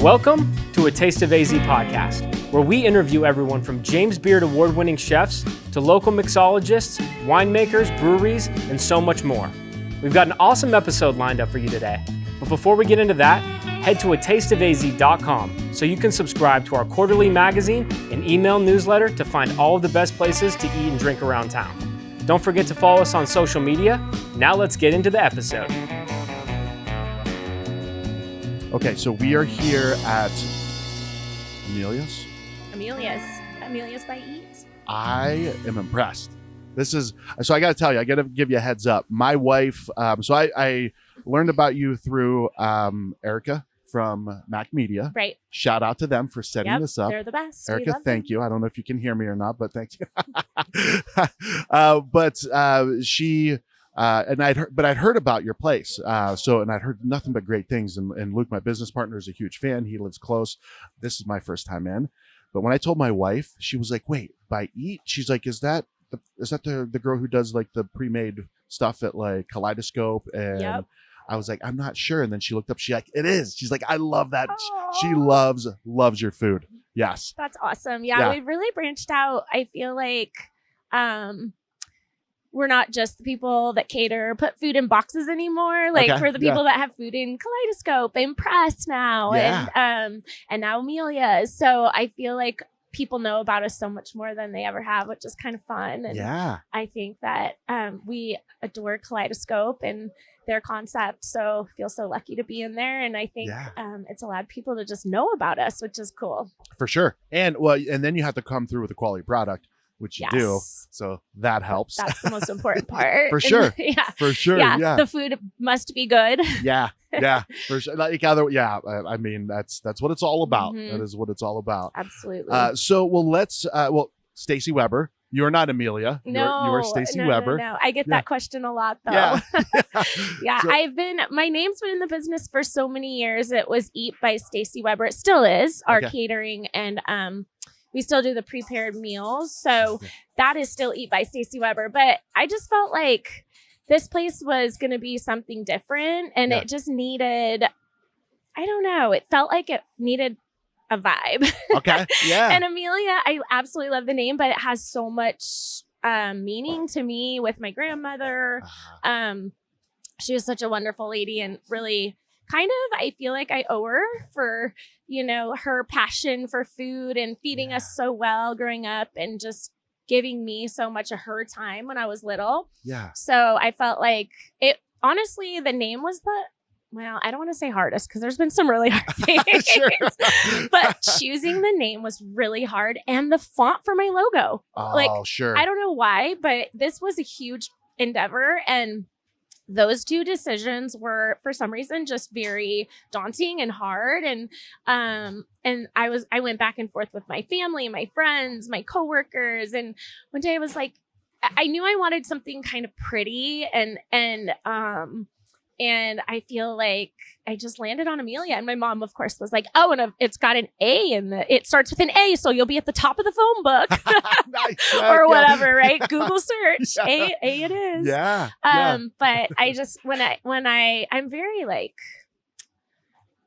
Welcome to A Taste of AZ podcast, where we interview everyone from James Beard award-winning chefs to local mixologists, winemakers, breweries, and so much more. We've got an awesome episode lined up for you today. But before we get into that, head to atasteofaz.com so you can subscribe to our quarterly magazine and email newsletter to find all of the best places to eat and drink around town. Don't forget to follow us on social media. Now let's get into the episode. Okay, so we are here at Amelia's. Amelia's by Eat. I am impressed. So I got to tell you, I got to give you a heads up. My wife, I learned about you through Erica from Mac Media. Right. Shout out to them for setting this up. They're the best. Erica, thank you. I don't know if you can hear me or not, but thank you. She I'd heard about your place. And I'd heard nothing but great things. And Luke, my business partner, is a huge fan. He lives close. This is my first time in. But when I told my wife, she was like, "Wait, by Eat?" She's like, "Is that the girl who does like the pre-made stuff at like Kaleidoscope?" And Yep. I was like, "I'm not sure." And then she looked up. She's like, "It is." She's like, "I love that." Aww. She loves your food. Yes. That's awesome. Yeah, we've really branched out. I feel like we're not just the people that put food in boxes anymore. Like we're the people that have food in Kaleidoscope and Press now, and now Amelia. So I feel like people know about us so much more than they ever have, which is kind of fun. And I think that we adore Kaleidoscope and their concept. So feel so lucky to be in there. And I think it's allowed people to just know about us, which is cool. For sure. And then you have to come through with a quality product, which you do. So that helps. That's the most important part. For sure. For sure. Yeah. The food must be good. Yeah. For sure. I mean, that's what it's all about. Mm-hmm. That is what it's all about. Absolutely. Let's Stacey Weber. You're not Amelia. No, you are Stacey Weber. No. I get that question a lot though. Yeah. So, my name's been in the business for so many years. It was Eat by Stacey Weber. It still is our catering, and we still do the prepared meals. So that is still Eat by Stacey Weber. But I just felt like this place was going to be something different, and it just needed, I don't know, it felt like it needed a vibe. Okay. Yeah. And Amelia, I absolutely love the name, but it has so much meaning to me with my grandmother. She was such a wonderful lady, and really kind of, I feel like I owe her for, her passion for food and feeding us so well growing up, and just giving me so much of her time when I was little. Yeah. So I felt like it, honestly, the name was I don't want to say hardest, because there's been some really hard things. But choosing the name was really hard, and the font for my logo. Oh, sure. I don't know why, but this was a huge endeavor, and those two decisions were, for some reason, just very daunting and hard. And I went back and forth with my family, my friends, my coworkers, and one day I was like, I knew I wanted something kind of pretty, and I feel like I just landed on Amelia. And my mom, of course, was like, "Oh, and it's got an A it starts with an A, so you'll be at the top of the phone book." Nice. Or whatever, right? Google search. A it is. Yeah. But I just I'm very like,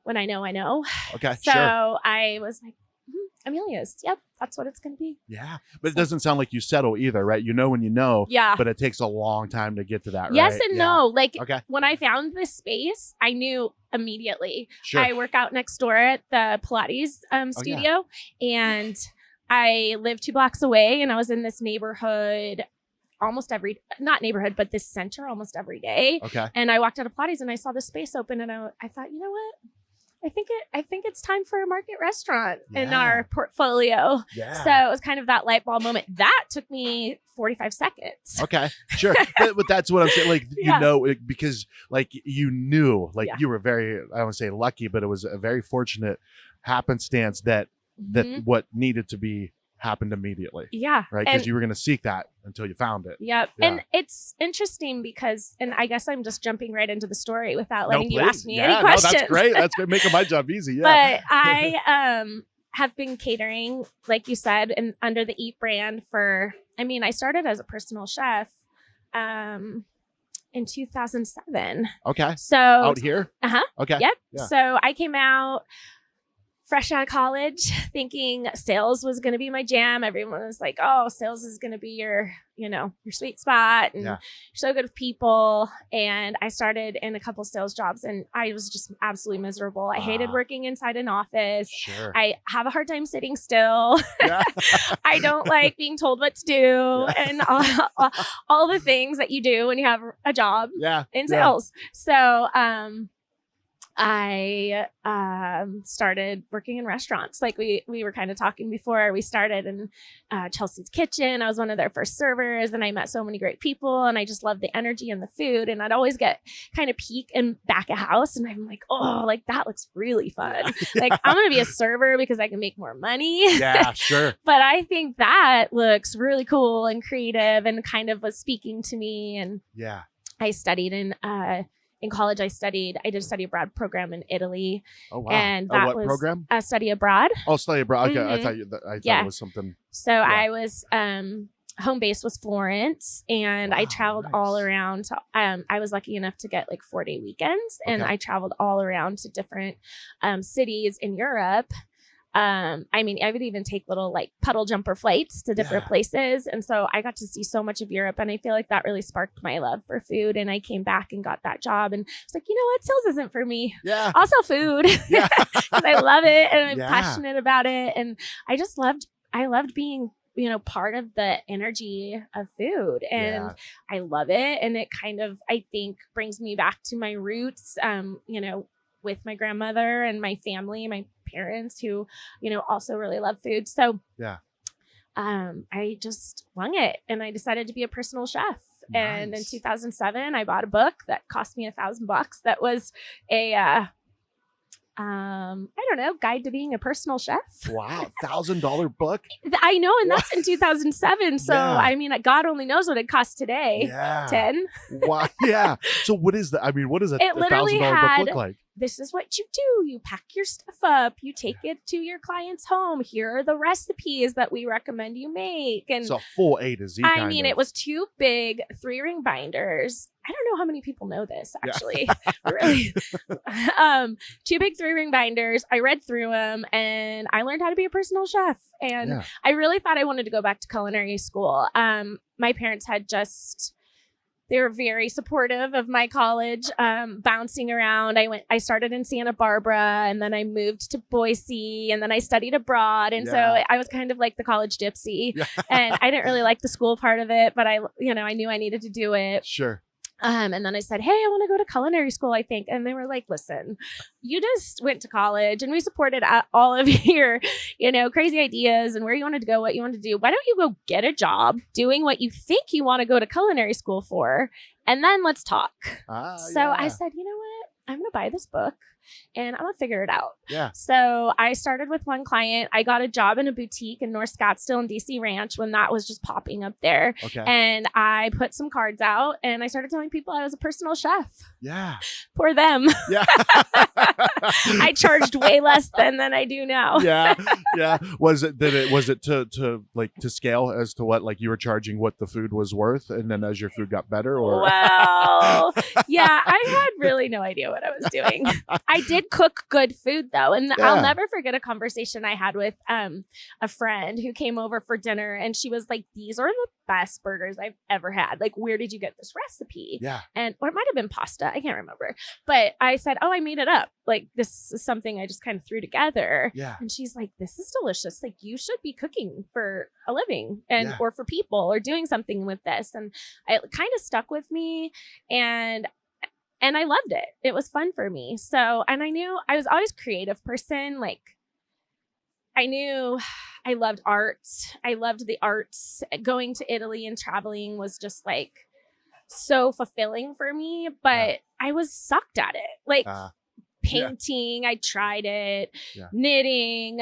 when I know, I know. Okay. So sure. I was like, Amelia's. Yep, that's what it's going to be. Yeah, but it doesn't sound like you settle either, right? You know when you know. Yeah. But it takes a long time to get to that, right? Yes and no. Like when I found this space, I knew immediately. Sure. I work out next door at the Pilates studio, and I live 2 blocks away, and I was in this neighborhood this center almost every day. Okay. And I walked out of Pilates and I saw the space open, and I thought, you know what? I think it's time for a market restaurant in our portfolio. Yeah. So it was kind of that light bulb moment. That took me 45 seconds. Okay, sure. but that's what I'm saying. Like, because like you knew, like you were very, I don't want to say lucky, but it was a very fortunate happenstance that what needed to be happened immediately. Yeah. Right. Because you were going to seek that until you found it. Yep. Yeah. And it's interesting because, and I guess I'm just jumping right into the story without letting you ask me any questions. That's great. That's great. Making my job easy. Yeah. But I have been catering, like you said, and under the Eat brand I started as a personal chef in 2007. Okay. So out here? Uh-huh. Okay. Yep. Yeah. So I came out fresh out of college, thinking sales was going to be my jam. Everyone was like, oh, sales is going to be your sweet spot. And you're so good with people. And I started in a couple sales jobs and I was just absolutely miserable. I hated working inside an office. Sure. I have a hard time sitting still. Yeah. I don't like being told what to do and all the things that you do when you have a job in sales. So, I started working in restaurants. Like we were kind of talking before we started in Chelsea's Kitchen. I was one of their first servers and I met so many great people and I just loved the energy and the food. And I'd always get kind of peek and back of house and I'm like, oh, like that looks really fun. Like I'm going to be a server because I can make more money. Yeah, sure. But I think that looks really cool and creative and kind of was speaking to me. And I studied in college, I did a study abroad program in Italy. Oh, wow. And that what was program? A study abroad. Oh, study abroad. Okay. Mm-hmm. I thought it was something. So I was, home base was Florence and I traveled all around. I was lucky enough to get like 4-day weekends and I traveled all around to different cities in Europe. I mean, I would even take little like puddle jumper flights to different places. And so I got to see so much of Europe and I feel like that really sparked my love for food. And I came back and got that job and it's like, you know what? Sales isn't for me. Yeah. I'll sell food because I love it and I'm passionate about it. And I loved being, part of the energy of food and I love it. And it kind of, I think brings me back to my roots, with my grandmother and my family, my parents who, also really love food. So I just wung it and I decided to be a personal chef. Nice. And in 2007, I bought a book that cost me $1,000. That was a, guide to being a personal chef. Wow. $1,000 book. I know. And that's in 2007. So, I mean, God only knows what it costs today. Yeah. 10. Wow. Yeah. So what does that? I mean, what does a $1,000 book look like? This is what you do. You pack your stuff up. You take it to your client's home. Here are the recipes that we recommend you make. And it's a full A to Z. I mean, it was 2 big 3-ring binders. I don't know how many people know this, actually. Really. 2 big 3-ring binders. I read through them and I learned how to be a personal chef. And I really thought I wanted to go back to culinary school. My parents had they were very supportive of my college, bouncing around. I started in Santa Barbara and then I moved to Boise and then I studied abroad. And so I was kind of like the college gypsy and I didn't really like the school part of it, but I knew I needed to do it. Sure. And then I said, hey, I want to go to culinary school, I think. And they were like, listen, you just went to college and we supported all of your, crazy ideas and where you wanted to go, what you wanted to do. Why don't you go get a job doing what you think you want to go to culinary school for? And then let's talk. I said, you know what? I'm going to buy this book and I'm going to figure it out. Yeah. So I started with one client. I got a job in a boutique in North Scottsdale and DC Ranch when that was just popping up there. Okay. And I put some cards out and I started telling people I was a personal chef. Yeah. Poor them. Yeah. I charged way less than I do now. Yeah. Yeah. Was it to scale as to what, like you were charging what the food was worth and then as your food got better or? Well, yeah, I had really no idea what I was doing. I did cook good food though. And I'll never forget a conversation I had with a friend who came over for dinner and she was like, these are the best burgers I've ever had. Like, where did you get this recipe? Yeah. Or it might have been pasta. I can't remember. But I said, oh, I made it up. Like, this is something I just kind of threw together. Yeah. And she's like, this is delicious. Like, you should be cooking for a living or for people or doing something with this. And it kind of stuck with me. And I loved it. It was fun for me. So, and I knew I was always a creative person. Like, I knew I loved art. I loved the arts. Going to Italy and traveling was just like so fulfilling for me, but I was sucked at it. Like painting, I tried it, knitting,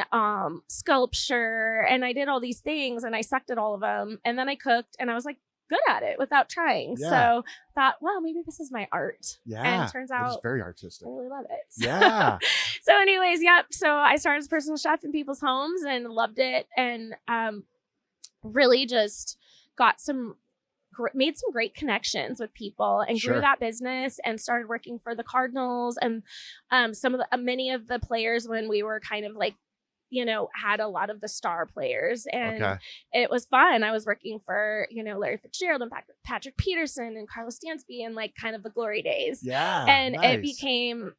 sculpture, and I did all these things and I sucked at all of them. And then I cooked and I was like good at it without trying. So thought, well, maybe this is my art. Yeah. And it turns out it's very artistic. I really love it. Yeah. So anyways, so I started as a personal chef in people's homes and loved it. And really just got some made some great connections with people and grew that business and started working for the Cardinals and many of the players when we were kind of like, had a lot of the star players, and it was fun. I was working for, Larry Fitzgerald and Patrick Peterson and Carlos Dansby and like kind of the glory days. Yeah. And it became,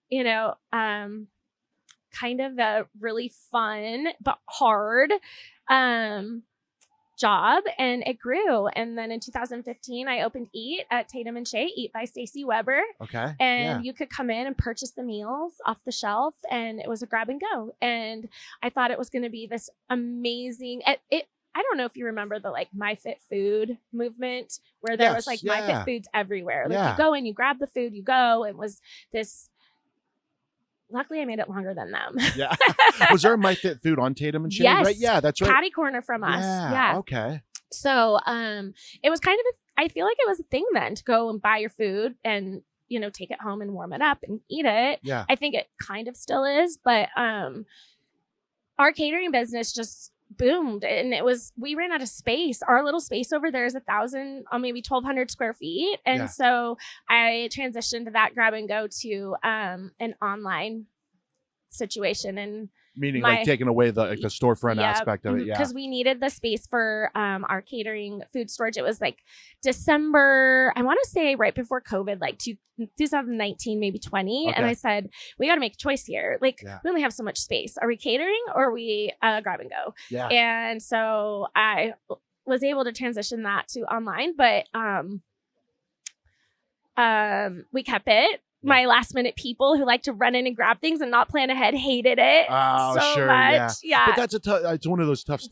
kind of a really fun but hard job, and it grew. And then in 2015 I opened Eat at Tatum and Shea, Eat by Stacey Weber. And you could come in and purchase the meals off the shelf, and it was a grab and go. And I thought it was going to be this amazing I don't know if you remember the like MyFitFood movement, where there was like MyFitFoods everywhere. Like you go and you grab the food, you go. It was this. Luckily, I made it longer than them. Yeah. Was there a MyFitFood on Tatum and Shea? Yes. Right? Yeah, that's right. Patty corner from us. Yeah. Okay. So it was kind of I feel like it was a thing then to go and buy your food and, take it home and warm it up and eat it. Yeah. I think it kind of still is, but our catering business just boomed, and we ran out of space. Our little space over there is 1,000 or maybe 1,200 square feet. And so I transitioned that grab and go to an online situation, and meaning like taking away the storefront aspect of it. Yeah. Because we needed the space for our catering food storage. It was like December, I want to say right before COVID, like 2019, maybe 20. And I said, we got to make a choice here. Like we only have so much space. Are we catering or are we grab and go? Yeah. And so I was able to transition that to online, but we kept it. My last minute people who like to run in and grab things and not plan ahead hated it so much. Yeah. But that's it's one of those tough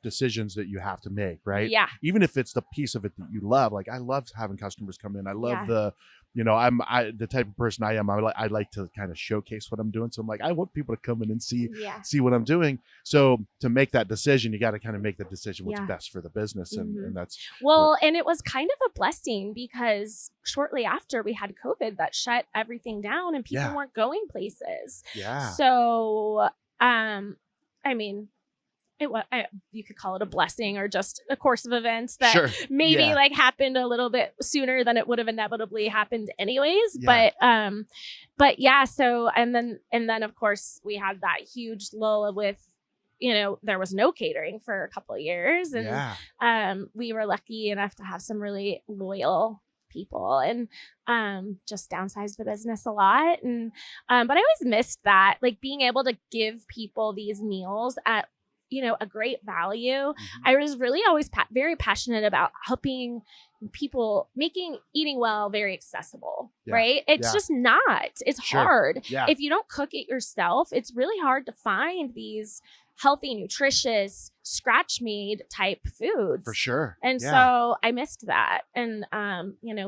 decisions that you have to make, right? Yeah. Even if it's the piece of it that you love. Like I love having customers come in. I love I'm the type of person I am. I like to kind of showcase what I'm doing. So I'm like, I want people to come in and see what I'm doing. So to make that decision, you got to kind of make the decision what's best for the business. And that's and it was kind of a blessing because shortly after we had COVID that shut everything down and people weren't going places. Yeah. So, you could call it a blessing or just a course of events that maybe like happened a little bit sooner than it would have inevitably happened anyways. Yeah. But yeah, so, and then of course we had that huge lull with, there was no catering for a couple of years, and we were lucky enough to have some really loyal people and just downsized the business a lot. And but I always missed that, like being able to give people these meals at a great value. Mm-hmm. I was really always very passionate about helping people, making eating well very accessible, right? It's just not. It's hard. Yeah. If you don't cook it yourself, it's really hard to find these healthy, nutritious, scratch-made type foods. For sure. And so I missed that. And,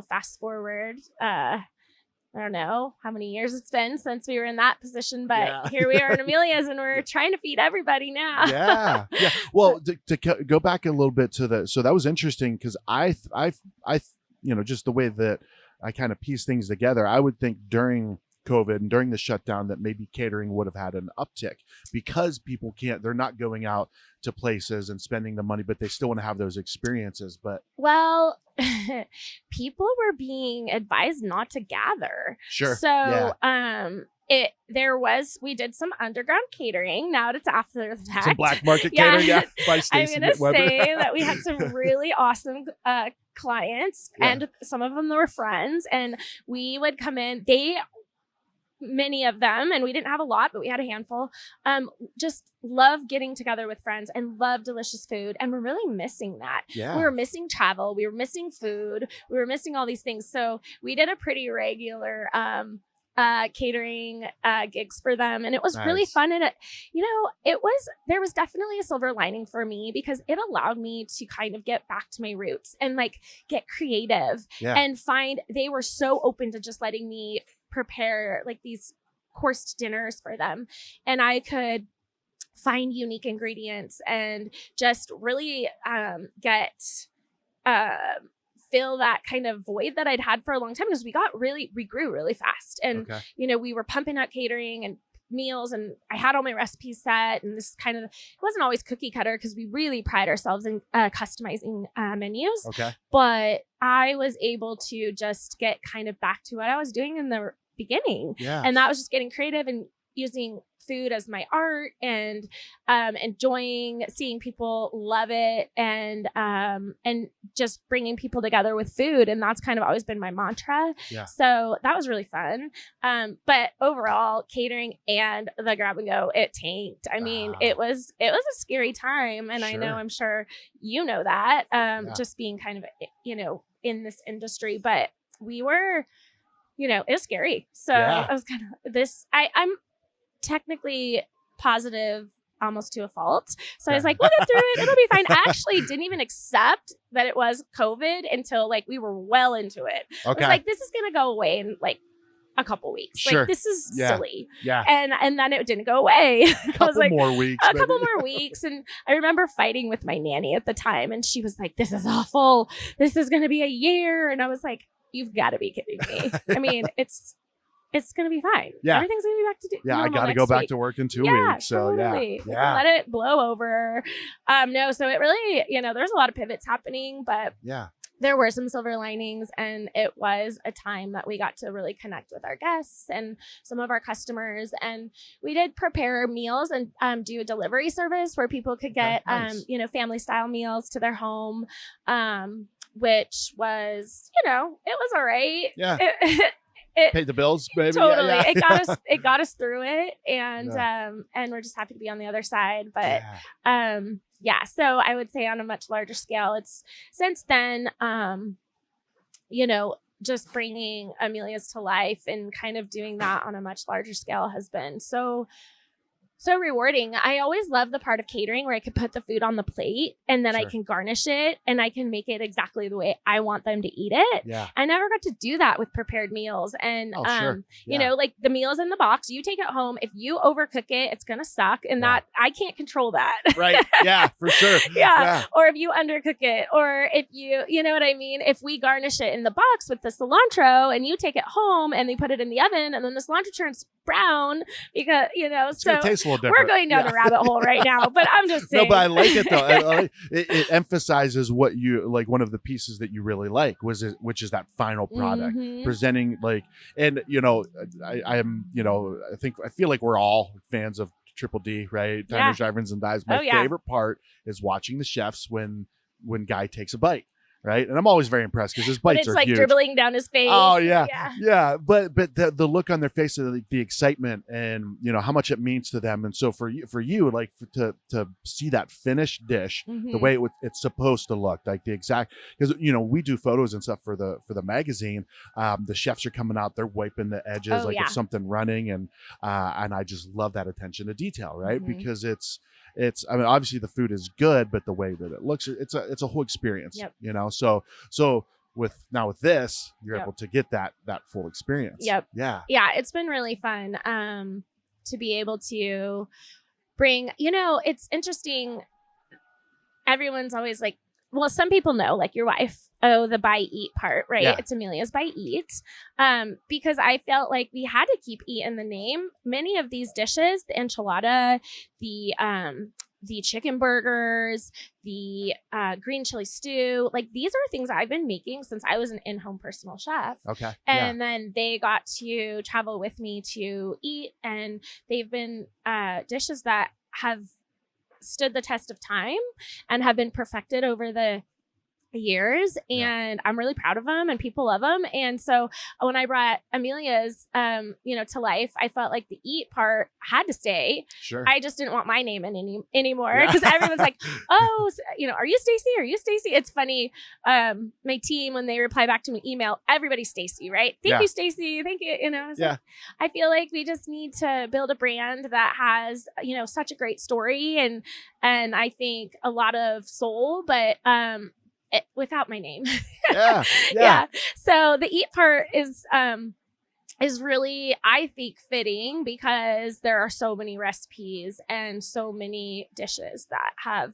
fast forward, I don't know how many years it's been since we were in that position, but here we are in Amelia's and we're trying to feed everybody now. Yeah. Well, to go back a little bit to so that was interesting because I just the way that I kind of piece things together, I would think during COVID and during the shutdown that maybe catering would have had an uptick because people they're not going out to places and spending the money, but they still want to have those experiences. But people were being advised not to gather. Sure. So, we did some underground catering. Now it's after the fact. Some black market catering, by Stacey I'm going to Weber. say that we had some really awesome clients, and some of them were friends, and we would come in. Many of them, and we didn't have a lot, but we had a handful, just love getting together with friends and love delicious food. And we're really missing that. Yeah. We were missing travel. We were missing food. We were missing all these things. So we did a pretty regular catering gigs for them. And it was really fun. And there was definitely a silver lining for me because it allowed me to kind of get back to my roots and like get creative and they were so open to just letting me prepare like these coursed dinners for them, and I could find unique ingredients and just really fill that kind of void that I'd had for a long time because we grew really fast, and we were pumping out catering and meals, and I had all my recipes set, and this kind of, it wasn't always cookie cutter because we really pride ourselves in customizing menus. Okay. But I was able to just get kind of back to what I was doing in the beginning. Yeah. And that was just getting creative and using food as my art, and enjoying seeing people love it, and just bringing people together with food. And that's kind of always been my mantra. Yeah. So that was really fun. But overall, catering and the grab and go, it tanked. I mean, it was a scary time. And I know, I'm sure you know that, just being kind of, in this industry, but we were, it was scary. So I was kind of I'm technically positive almost to a fault. So I was like, we'll get through it. It'll be fine. I actually didn't even accept that it was COVID until like we were well into it. Okay. I was like, this is going to go away in like a couple weeks. Sure. Like, this is silly. Yeah. And then it didn't go away. A couple more weeks. And I remember fighting with my nanny at the time, and she was like, this is awful. This is going to be a year. And I was like, you've got to be kidding me. I mean, it's going to be fine. Yeah. Everything's going to be back to normal. I got to go back to work in 2 weeks. So totally. Yeah. Let it blow over. No, so it really, there's a lot of pivots happening, but there were some silver linings, and it was a time that we got to really connect with our guests and some of our customers. And we did prepare meals and do a delivery service where people could get, family style meals to their home, which was, it was all right. Yeah. It paid the bills, baby. Totally. Yeah. It got us through it. And we're just happy to be on the other side. But so I would say on a much larger scale, it's since then, just bringing Amelia's to life and kind of doing that on a much larger scale has been so rewarding. I always love the part of catering where I could put the food on the plate, and then I can garnish it, and I can make it exactly the way I want them to eat it. Yeah. I never got to do that with prepared meals. And, like the meals in the box, you take it home. If you overcook it, it's going to suck. And that I can't control that. Right. Yeah, for sure. Yeah. Or if you undercook it, or if you know what I mean? If we garnish it in the box with the cilantro and you take it home and they put it in the oven, and then the cilantro turns brown because, we're going down a rabbit hole right now, but I'm just saying. No, but I like it though. It emphasizes what you like. One of the pieces that you really like which is that final product presenting and I feel like we're all fans of Triple D, right? Timers, Drivers, and Dives. My favorite part is watching the chefs when Guy takes a bite. Right. And I'm always very impressed because his bites are like huge. Dribbling down his face. Oh, yeah. Yeah. But the look on their face, of the excitement and, how much it means to them. And so for you, like to see that finished dish, the way it's supposed to look, like the exact, because, we do photos and stuff for the magazine. The chefs are coming out, they're wiping the edges of something running. And I just love that attention to detail. Right. Because it's, obviously the food is good, but the way that it looks, it's a whole experience, So with this, you're able to get that full experience. Yep. Yeah. Yeah. It's been really fun, to be able to bring, it's interesting. Everyone's always like, well, some people know, like your wife, the buy eat part, right? Yeah. It's Amelia's buy eat. Because I felt like we had to keep eat in the name. Many of these dishes, the enchilada, the chicken burgers, the green chili stew, like these are things I've been making since I was an in-home personal chef. Okay. And then they got to travel with me to eat, and they've been dishes that have stood the test of time and have been perfected over the years, and I'm really proud of them, and people love them. And so when I brought Amelia's to life, I felt like the eat part had to stay. Sure. I just didn't want my name in anymore because everyone's like, oh, are you Stacey? Are you Stacey? It's funny. My team, when they reply back to my email, everybody's Stacey, right? Thank you, Stacey. Thank you. Like, I feel like we just need to build a brand that has, such a great story and I think a lot of soul, but without my name. Yeah. So the eat part is really, I think, fitting because there are so many recipes and so many dishes that have,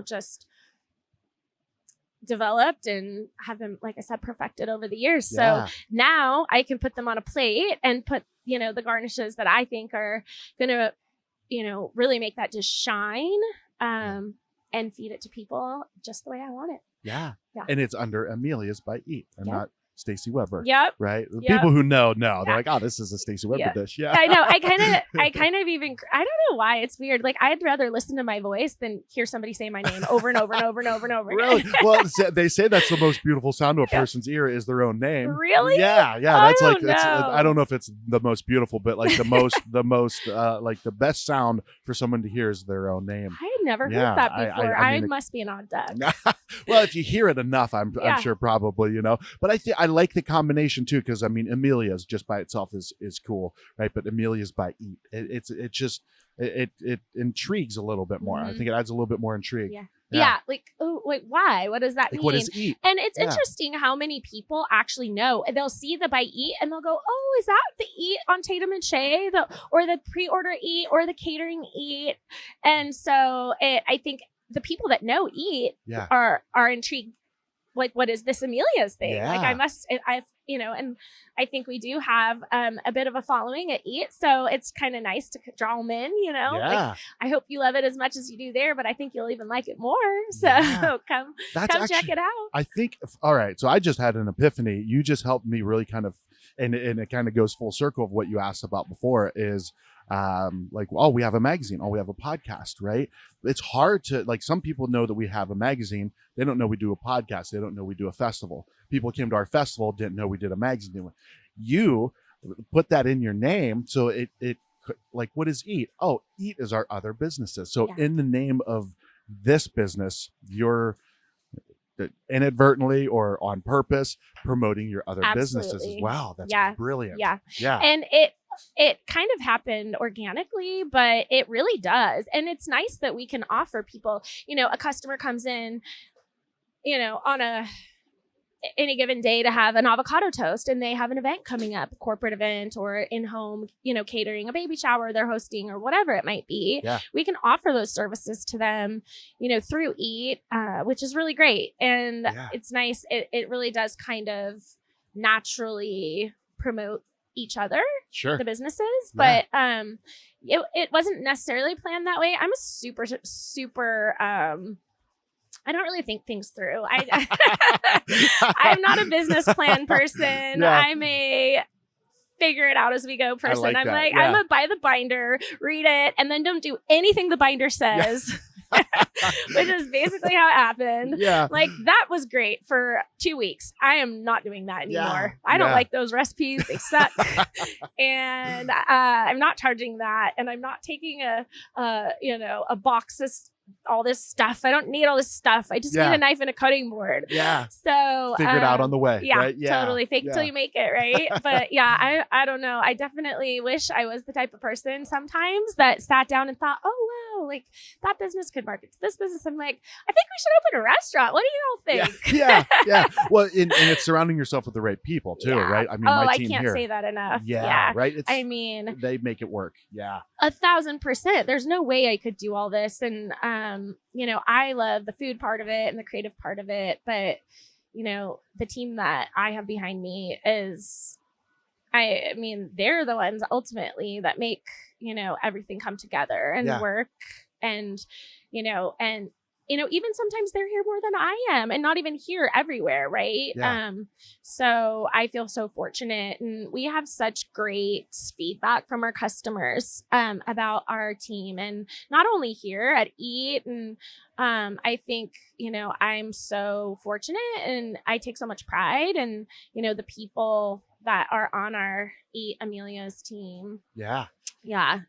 just developed and have them, like I said, perfected over the years. Yeah. So now I can put them on a plate and put, the garnishes that I think are going to, really make that dish shine, and feed it to people just the way I want it. Yeah. Yeah. And it's under Amelia's by Eat and not Stacey Weber. Yep. Right. The Yep. people who know, they're like, oh, this is a Stacey Weber dish. Yeah. I know. I kind of even, I don't know why it's weird. Like I'd rather listen to my voice than hear somebody say my name over and over and over and over and over. Really? Well, they say that's the most beautiful sound to a person's ear is their own name. Really? Yeah. Yeah. I That's don't like, know. I don't know if it's the most beautiful, but like the most, like the best sound for someone to hear is their own name. I had never heard Yeah, that before. I mean, must be an odd duck. Well, if you hear it enough, I'm sure probably, but I like the combination too, because I mean, Amelia's just by itself is cool, right? But Amelia's by Eat, it intrigues a little bit more. I think it adds a little bit more intrigue. Yeah. Like, oh wait, why? What does that mean? What is Eat? And it's interesting how many people actually know. They'll see the by Eat and they'll go, oh, is that the Eat on Tatum and Shea, or the pre-order Eat, or the catering Eat? And so I think the people that know Eat are intrigued. Like, what is this Amelia's thing? Yeah. Like and I think we do have a bit of a following at Eat. So it's kind of nice to draw them in, Yeah. Like, I hope you love it as much as you do there, but I think you'll even like it more. So come check it out. I think, all right. So I just had an epiphany. You just helped me really kind of, and it kind of goes full circle of what you asked about before is, like, oh, we have a magazine, oh, we have a podcast, right? It's hard to, like, some people know that we have a magazine. They don't know we do a podcast. They don't know we do a festival. People came to our festival, didn't know we did a magazine. You put that in your name. So it like, what is Eat? Oh, Eat is our other businesses. So in the name of this business, you're inadvertently or on purpose promoting your other businesses as well. That's brilliant. Yeah. Yeah. And it kind of happened organically, but it really does. And it's nice that we can offer people, a customer comes in, on any given day to have an avocado toast, and they have an event coming up, a corporate event or in-home, catering, a baby shower they're hosting or whatever it might be. Yeah. We can offer those services to them, through Eat, which is really great. And it's nice. It really does kind of naturally promote each other, the businesses, but it wasn't necessarily planned that way. I'm a super I don't really think things through. I'm not a business plan person. I'm a figure it out as we go person. I'm a buy the binder, read it, and then don't do anything the binder says. Which is basically how it happened. Yeah. Like, that was great for 2 weeks. I am not doing that anymore. I don't like those recipes. They suck. And I'm not charging that. And I'm not taking a box of all this stuff. I don't need all this stuff. I just need a knife and a cutting board. Yeah. So figure it out on the way. Yeah, right? Totally. Fake till you make it, right? But I don't know. I definitely wish I was the type of person sometimes that sat down and thought, oh wow, like that business could market to this business. I'm like, I think we should open a restaurant. What do you all think? Yeah. Well, and it's surrounding yourself with the right people too, right? I mean, my team I can't here. say that enough. Yeah. Right. They make it work. Yeah. 1,000%. There's no way I could do all this. And, I love the food part of it and the creative part of it. But, the team that I have behind me is, I mean, they're the ones ultimately that make, everything come together and work. And, even sometimes they're here more than I am, and not even here everywhere. Right. Yeah. So I feel so fortunate, and we have such great feedback from our customers, about our team, and not only here at Eat. And, I think, I'm so fortunate, and I take so much pride in, the people that are on our Eat Amelia's team. Yeah. Yeah,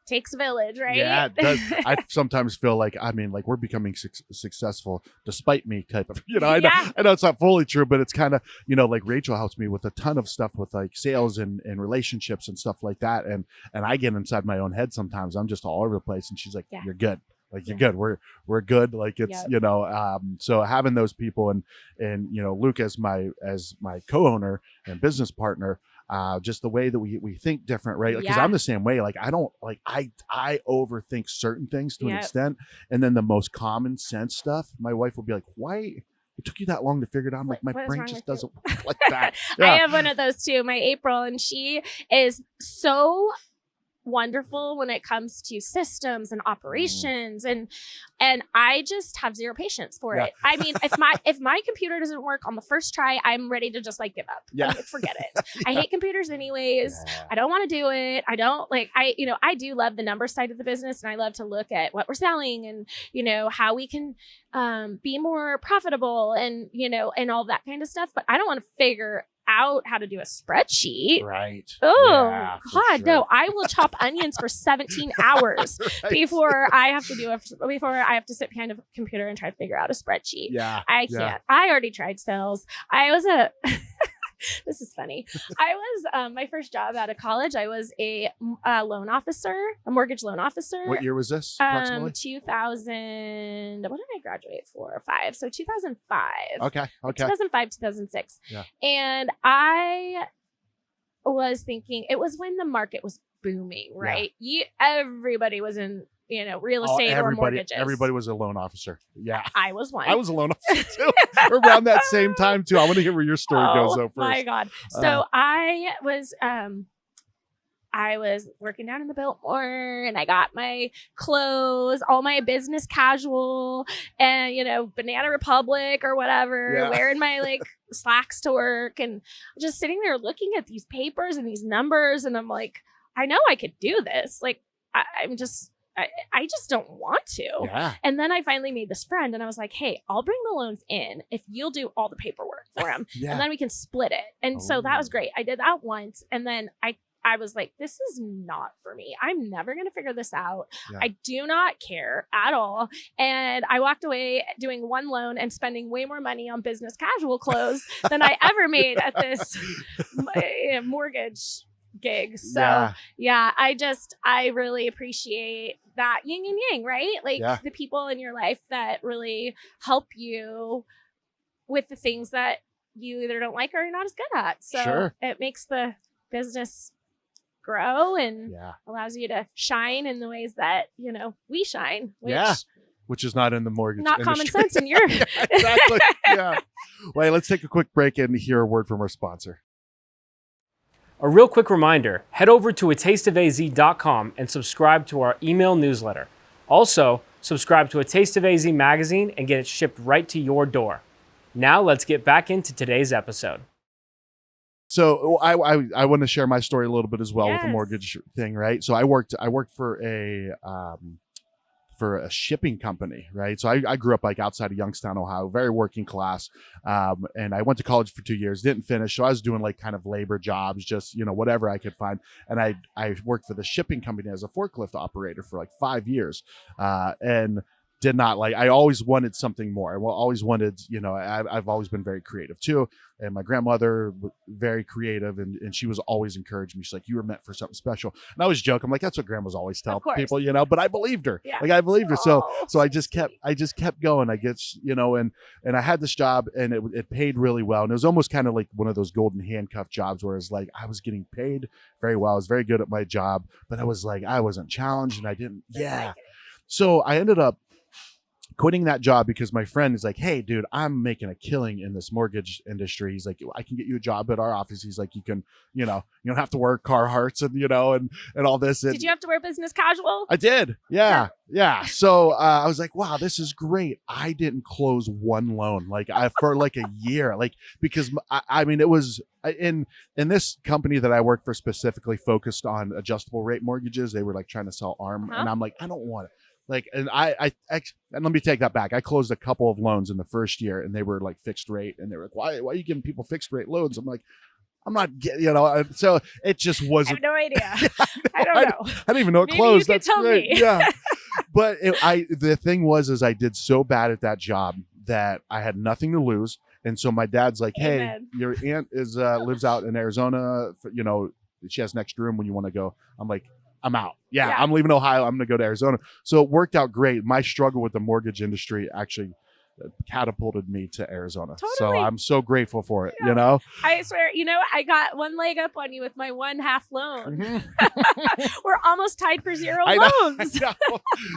takes a village, right? Yeah, it does. I sometimes feel like, we're becoming successful despite me type of, I know it's not fully true, but it's kind of, like Rachel helps me with a ton of stuff with like sales and relationships and stuff like that. And I get inside my own head sometimes. I'm just all over the place. And she's like, you're good. Like, you're good. We're good. Like, it's, so having those people and Luke as my co-owner and business partner, just the way that we think different, right? Because I'm the same way. Like, I don't like, I overthink certain things to an extent. And then the most common sense stuff, my wife will be like, why it took you that long to figure it out. I'm like, my brain just doesn't work like that. I have one of those too, my April, and she is so wonderful when it comes to systems and operations, and I just have zero patience for it. I mean, if my computer doesn't work on the first try, I'm ready to just like give up. Yeah. Like, forget it. I hate computers anyways. I don't want to do it. I don't like, I do love the number side of the business, and I love to look at what we're selling and, how we can be more profitable and, and all that kind of stuff. But I don't want to figure out how to do a spreadsheet. Right. Oh, yeah, God, no. I will chop onions for 17 hours before I have to sit behind a computer and try to figure out a spreadsheet. Yeah. I can't. I already tried sales. I was this is funny. I was, my first job out of college, I was a loan officer, a mortgage loan officer. What year was this? Approximately? 2000, what did I graduate for? 5. So 2005. Okay. 2005, 2006. Yeah. And I was thinking, it was when the market was booming, right? Everybody was in, real estate or mortgages. Everybody was a loan officer. Yeah. I was one. I was a loan officer too. Around that same time too. I want to hear where your story goes though first. Oh my God. So I was working down in the Biltmore, and I got my clothes, all my business casual and, Banana Republic or whatever, wearing my like slacks to work, and just sitting there looking at these papers and these numbers. And I'm like, I know I could do this. Like, I just don't want to. Yeah. And then I finally made this friend, and I was like, hey, I'll bring the loans in if you'll do all the paperwork for them. And then we can split it. And so that was great. I did that once. And then I was like, this is not for me. I'm never going to figure this out. Yeah. I do not care at all. And I walked away doing one loan and spending way more money on business casual clothes than I ever made at this mortgage gig. So I really appreciate that yin and yang, right? Like the people in your life that really help you with the things that you either don't like or you're not as good at. So it makes the business grow and allows you to shine in the ways that, we shine. Which is not in the mortgage not industry. Common sense in your exactly. Yeah. Well, let's take a quick break and hear a word from our sponsor. A real quick reminder, head over to atasteofaz.com and subscribe to our email newsletter. Also, subscribe to A Taste of AZ magazine and get it shipped right to your door. Now let's get back into today's episode. So I want to share my story a little bit as well with the mortgage thing, right? So I worked for a shipping company, right? So I grew up like outside of Youngstown, Ohio, very working class. And I went to college for 2 years, didn't finish. So I was doing like kind of labor jobs, just, whatever I could find. And I worked for the shipping company as a forklift operator for like 5 years. And did not like, I always wanted something more. I always wanted, I've always been very creative too. And my grandmother, very creative, and she was always encouraging me. She's like, you were meant for something special. And I was joking. I'm like, that's what grandmas always tell people, but I believed her. Yeah. Like I believed her. So I just kept going. I guess, and I had this job, and it paid really well. And it was almost kind of like one of those golden handcuff jobs where it's like, I was getting paid very well. I was very good at my job, but I was like, I wasn't challenged, and I didn't. Yeah. So I ended up quitting that job because my friend is like, hey, dude, I'm making a killing in this mortgage industry. He's like, I can get you a job at our office. He's like, you can, you don't have to wear Carhartts and all this. And did you have to wear business casual? I did. Yeah. So I was like, wow, this is great. I didn't close one loan for like a year, because it was in this company that I worked for specifically focused on adjustable rate mortgages. They were like trying to sell ARM. And I'm like, I don't want it. And and let me take that back. I closed a couple of loans in the first year, and they were like fixed rate, and they were like, why are you giving people fixed rate loans? I'm like, I'm not getting, so it just wasn't. I have no idea. I don't know. I didn't even know it closed. That's great. Yeah. But the thing was I did so bad at that job that I had nothing to lose. And so my dad's like, hey, your aunt lives out in Arizona. She has an extra room when you want to go. I'm like, I'm out. Yeah, I'm leaving Ohio. I'm going to go to Arizona. So it worked out great. My struggle with the mortgage industry actually catapulted me to Arizona. Totally. So I'm so grateful for it, you know? I swear, I got one leg up on you with my 1.5 loan. Mm-hmm. We're almost tied for 0 loans. I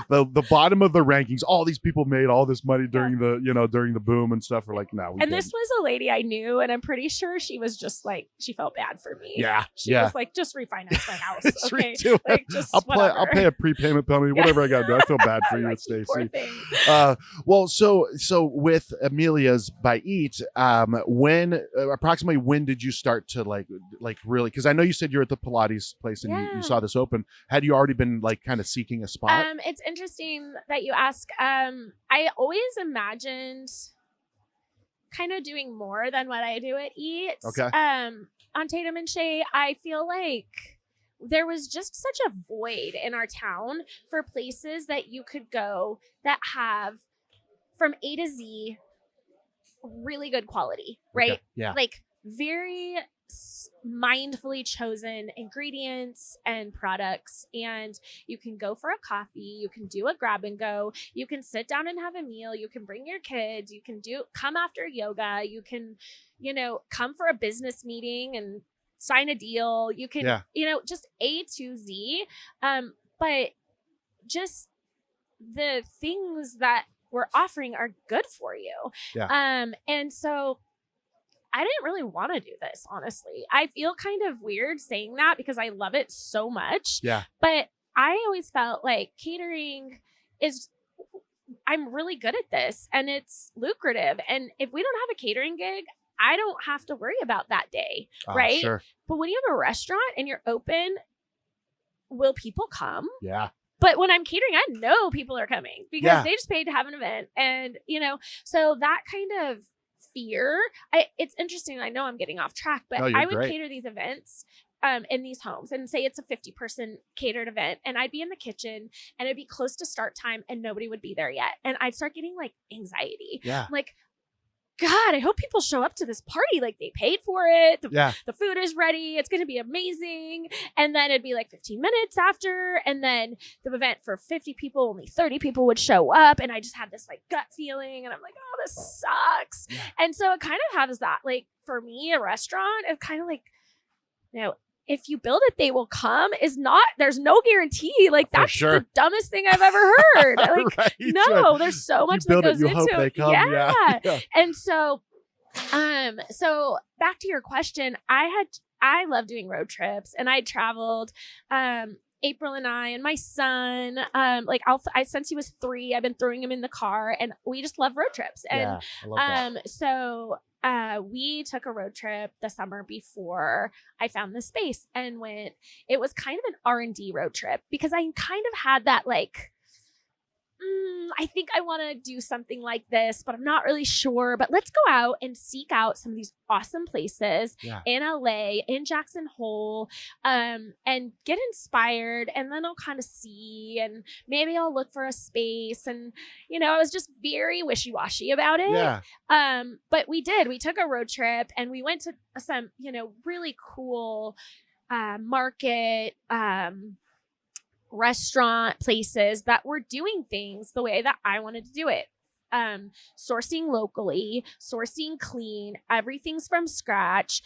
know. The bottom of the rankings, all these people made all this money during during the boom and stuff. We're like, no, we And didn't. this was a lady I knew, and I'm pretty sure she was just like, she felt bad for me. Yeah. She was like, just refinance my house. It's Okay. ridiculous. Like, just I'll pay a prepayment penalty, whatever I got to do. I feel bad for you, Like, Stacey. poor thing. Well, so with Amelia's by Eat, approximately when did you start to like really? Because I know you said you're at the Pilates place and you saw this open. Had you already been like kind of seeking a spot? It's interesting that you ask. I always imagined kind of doing more than what I do at Eat. Okay. On Tatum and Shea, I feel like there was just such a void in our town for places that you could go that have from A to Z really good quality, right? Okay. Yeah. Like very mindfully chosen ingredients and products, and you can go for a coffee, you can do a grab and go, you can sit down and have a meal, you can bring your kids, you can come after yoga, you can come for a business meeting and sign a deal, you can just A to Z, but just the things that we're offering are good for you. And so I didn't really want to do this, honestly. I feel kind of weird saying that because I love it so much. Yeah. But I always felt like catering I'm really good at this and it's lucrative. And if we don't have a catering gig, I don't have to worry about that day, right? Sure. But when you have a restaurant and you're open, will people come? Yeah. But when I'm catering, I know people are coming because they just paid to have an event. And, so that kind of fear, it's interesting. I know I'm getting off track, but I would cater these events in these homes and say it's a 50-person catered event. And I'd be in the kitchen and it'd be close to start time and nobody would be there yet. And I'd start getting like anxiety. Yeah. I'm like, God, I hope people show up to this party. Like they paid for it. The food is ready. It's going to be amazing. And then it'd be like 15 minutes after. And then the event for 50 people, only 30 people would show up. And I just had this like gut feeling. And I'm like, oh, this sucks. Yeah. And so it kind of has that, like for me, a restaurant, it's kind of like, if you build it, they will come there's no guarantee. Like that's the dumbest thing I've ever heard. Like, there's so much that goes into it. They come. Yeah. And so, so back to your question, I love doing road trips and I traveled, April and I and my son, since he was 3, I've been throwing him in the car and we just love road trips. And, I love that. So we took a road trip the summer before I found this space and it was kind of an R&D road trip because I kind of had that like, I think I want to do something like this, but I'm not really sure. But let's go out and seek out some of these awesome places in LA, in Jackson Hole, and get inspired. And then I'll kind of see, and maybe I'll look for a space. And, I was just very wishy-washy about it. Yeah. But we took a road trip and we went to some, really cool market, restaurant places that were doing things the way that I wanted to do it. Sourcing locally, sourcing clean, everything's from scratch,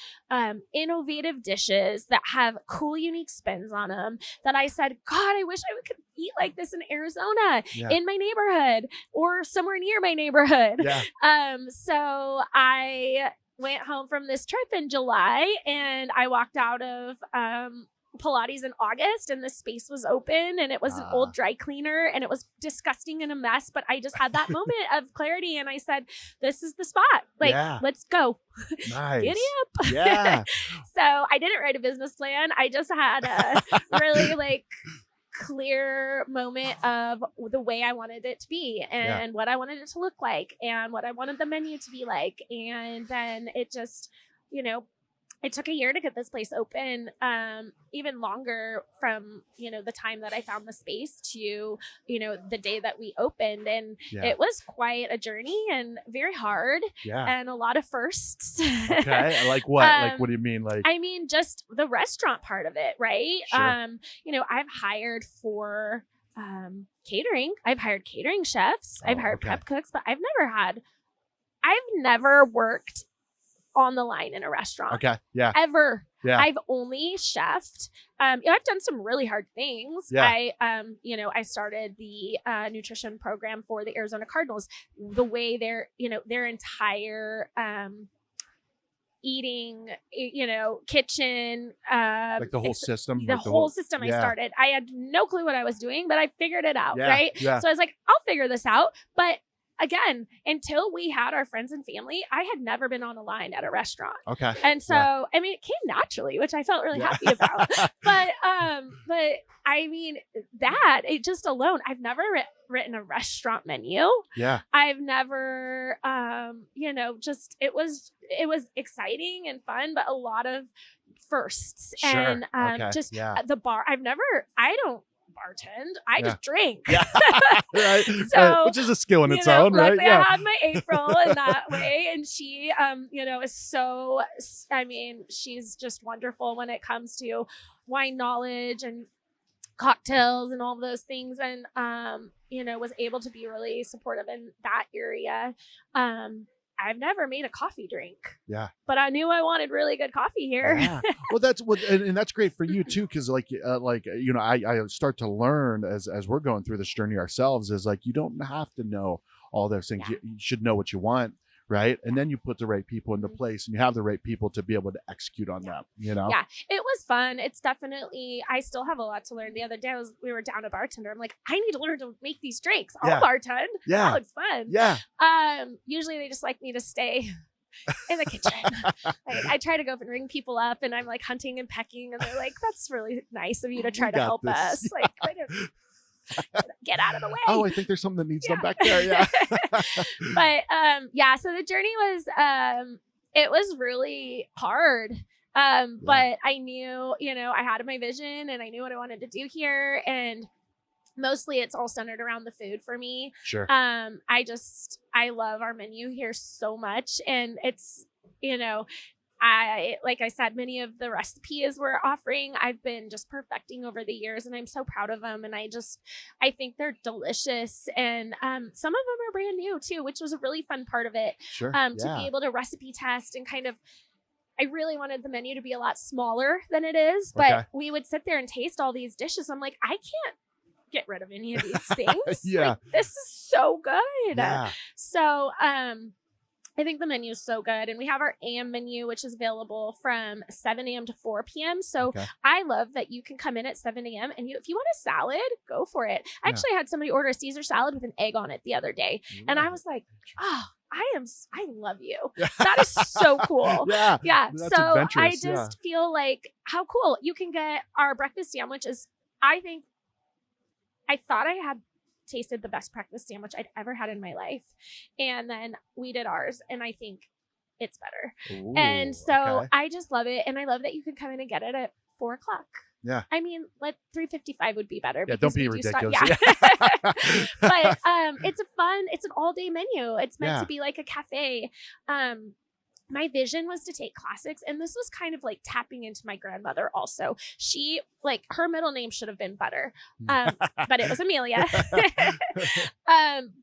innovative dishes that have cool, unique spins on them that I said, God, I wish I could eat like this in Arizona, in my neighborhood or somewhere near my neighborhood. Yeah. So I went home from this trip in July and I walked out of, Pilates in August and the space was open and it was an old dry cleaner and it was disgusting and a mess, but I just had that moment of clarity and I said, this is the spot. Like, let's go. Nice. Giddy up. Yeah. So I didn't write a business plan. I just had a really clear moment of the way I wanted it to be and what I wanted it to look like and what I wanted the menu to be like. And then it just, it took a year to get this place open, even longer from, the time that I found the space to, the day that we opened. And it was quite a journey and very hard and a lot of firsts. Okay. Like what? What do you mean? I mean, just the restaurant part of it, right? Sure. I've hired for catering. I've hired catering chefs. I've hired prep cooks, but I've never had I've never worked on the line in a restaurant. Okay. Yeah. Ever. Yeah. I've only chefed. I've done some really hard things. Yeah. I started the nutrition program for the Arizona Cardinals. The way their entire eating, kitchen, like the whole system. The whole system I started. I had no clue what I was doing, but I figured it out. Right. Yeah. So I was like, I'll figure this out. But again, until we had our friends and family, I had never been on a line at a restaurant. Okay. And so, I mean, it came naturally, which I felt really happy about. But I mean, it just alone, I've never written a restaurant menu. Yeah. I've never, it was exciting and fun, but a lot of firsts. Sure. And the bar, I don't bartend. I just drink. Yeah. Right. So, which is a skill in its own, right? Yeah. I had my April in that way. And she, is so, she's just wonderful when it comes to wine knowledge and cocktails and all of those things. And, was able to be really supportive in that area. I've never made a coffee drink. Yeah. But I knew I wanted really good coffee here. Yeah. Well, that's what, and that's great for you too. Cause I start to learn as we're going through this journey ourselves is like, you don't have to know all those things. Yeah. You should know what you want. Right. And then you put the right people into place and you have the right people to be able to execute on that, Yeah. It was fun. It's definitely, I still have a lot to learn. The other day we were down a bartender. I'm like, I need to learn to make these drinks. I'll bartend. Yeah. That looks fun. Yeah. Usually they just like me to stay in the kitchen. I try to go and ring people up and I'm like hunting and pecking and they're like, that's really nice of you to try to help us. Like, get out of the way. Oh, I think there's something that needs done back there. Yeah. But so the journey was it was really hard. But I knew, I had my vision and I knew what I wanted to do here. And mostly it's all centered around the food for me. Sure. I love our menu here so much. And it's, like I said, many of the recipes we're offering, I've been just perfecting over the years and I'm so proud of them. And I think they're delicious. And some of them are brand new too, which was a really fun part of it. Sure. To be able to recipe test and kind of, I really wanted the menu to be a lot smaller than it is, but we would sit there and taste all these dishes. I'm like, I can't get rid of any of these things. Like, this is so good. Yeah. So, I think the menu is so good. And we have our AM menu, which is available from 7 a.m. to 4 p.m. So I love that you can come in at 7 a.m. and if you want a salad, go for it. I actually had somebody order a Caesar salad with an egg on it the other day. And I was like, I love you. That is so cool. Yeah. So I just feel like how cool you can get our breakfast sandwiches. I thought I had tasted the best breakfast sandwich I'd ever had in my life. And then we did ours and I think it's better. Ooh, and so I just love it. And I love that you can come in and get it at 4:00. Yeah. I mean, 3:55 would be better. Yeah, don't be ridiculous. But it's an all day menu. It's meant to be like a cafe. My vision was to take classics, and this was kind of like tapping into my grandmother also. She, her middle name should have been Butter, but it was Amelia.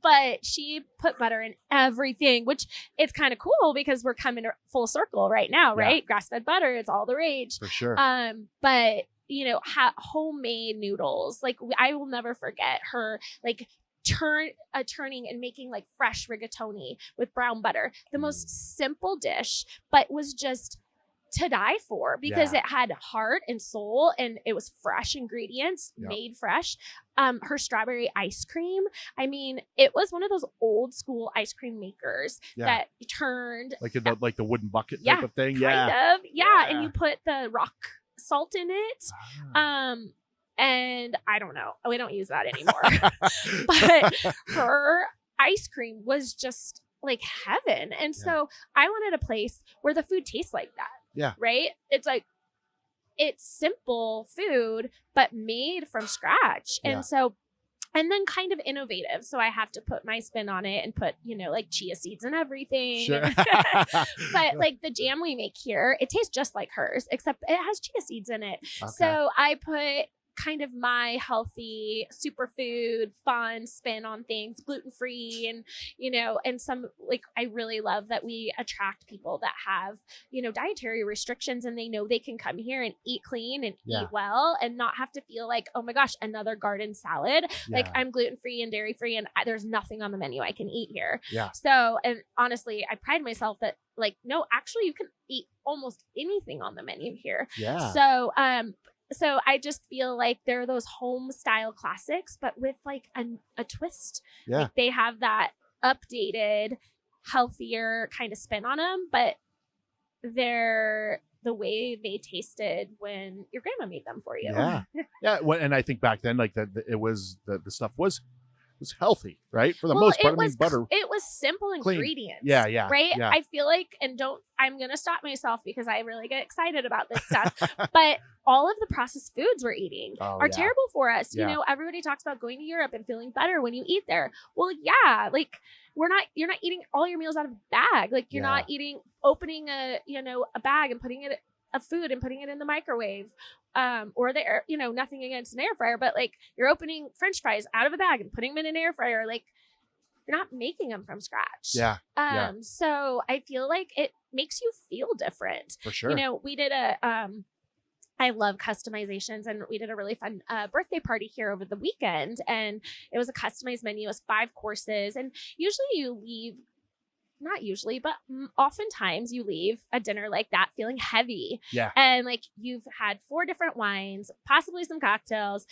But she put butter in everything, which it's kind of cool because we're coming full circle right now, right? Grass-fed butter, it's all the rage. For sure. But homemade noodles. I will never forget her, turning and making fresh rigatoni with brown butter. The most simple dish, but was just to die for because it had heart and soul and it was fresh ingredients made fresh. Her strawberry ice cream. I mean, it was one of those old school ice cream makers that turned like the wooden bucket type of thing. Kind of. Yeah. And you put the rock salt in it. And I don't know. We don't use that anymore. But her ice cream was just like heaven. And so I wanted a place where the food tastes like that. Yeah. Right? It's simple food, but made from scratch. And so, and then kind of innovative. So I have to put my spin on it and put, chia seeds and everything. Sure. But the jam we make here, it tastes just like hers, except it has chia seeds in it. Okay. So I put kind of my healthy superfood fun spin on things, gluten-free, and and some, like, I really love that we attract people that have dietary restrictions, and they know they can come here and eat clean and eat well and not have to feel like, oh my gosh, another garden salad. Like, I'm gluten-free and dairy-free and there's nothing on the menu I can eat here. So, and honestly, I pride myself that, like, no, actually you can eat almost anything on the menu here. So I just feel like they're those home style classics, but with like a twist. Like, they have that updated, healthier kind of spin on them, but they're the way they tasted when your grandma made them for you. And I think back then, like, it was the stuff was healthy, right? For the most part. Butter. It was simple ingredients. Right? Yeah. I feel like, I'm going to stop myself because I really get excited about this stuff. But all of the processed foods we're eating are terrible for us. Everybody talks about going to Europe and feeling better when you eat there. Well, like, you're not eating all your meals out of a bag. Like, you're not opening a bag and putting it of food and putting it in the microwave. Or the air, nothing against an air fryer, but like, you're opening French fries out of a bag and putting them in an air fryer. Like, you're not making them from scratch. So I feel like it makes you feel different. For sure. We did I love customizations, and we did a really fun birthday party here over the weekend, and it was a customized menu. It was 5 courses, and usually you leave, not usually, but oftentimes you leave a dinner like that feeling heavy. And like, you've had 4 different wines, possibly some cocktails,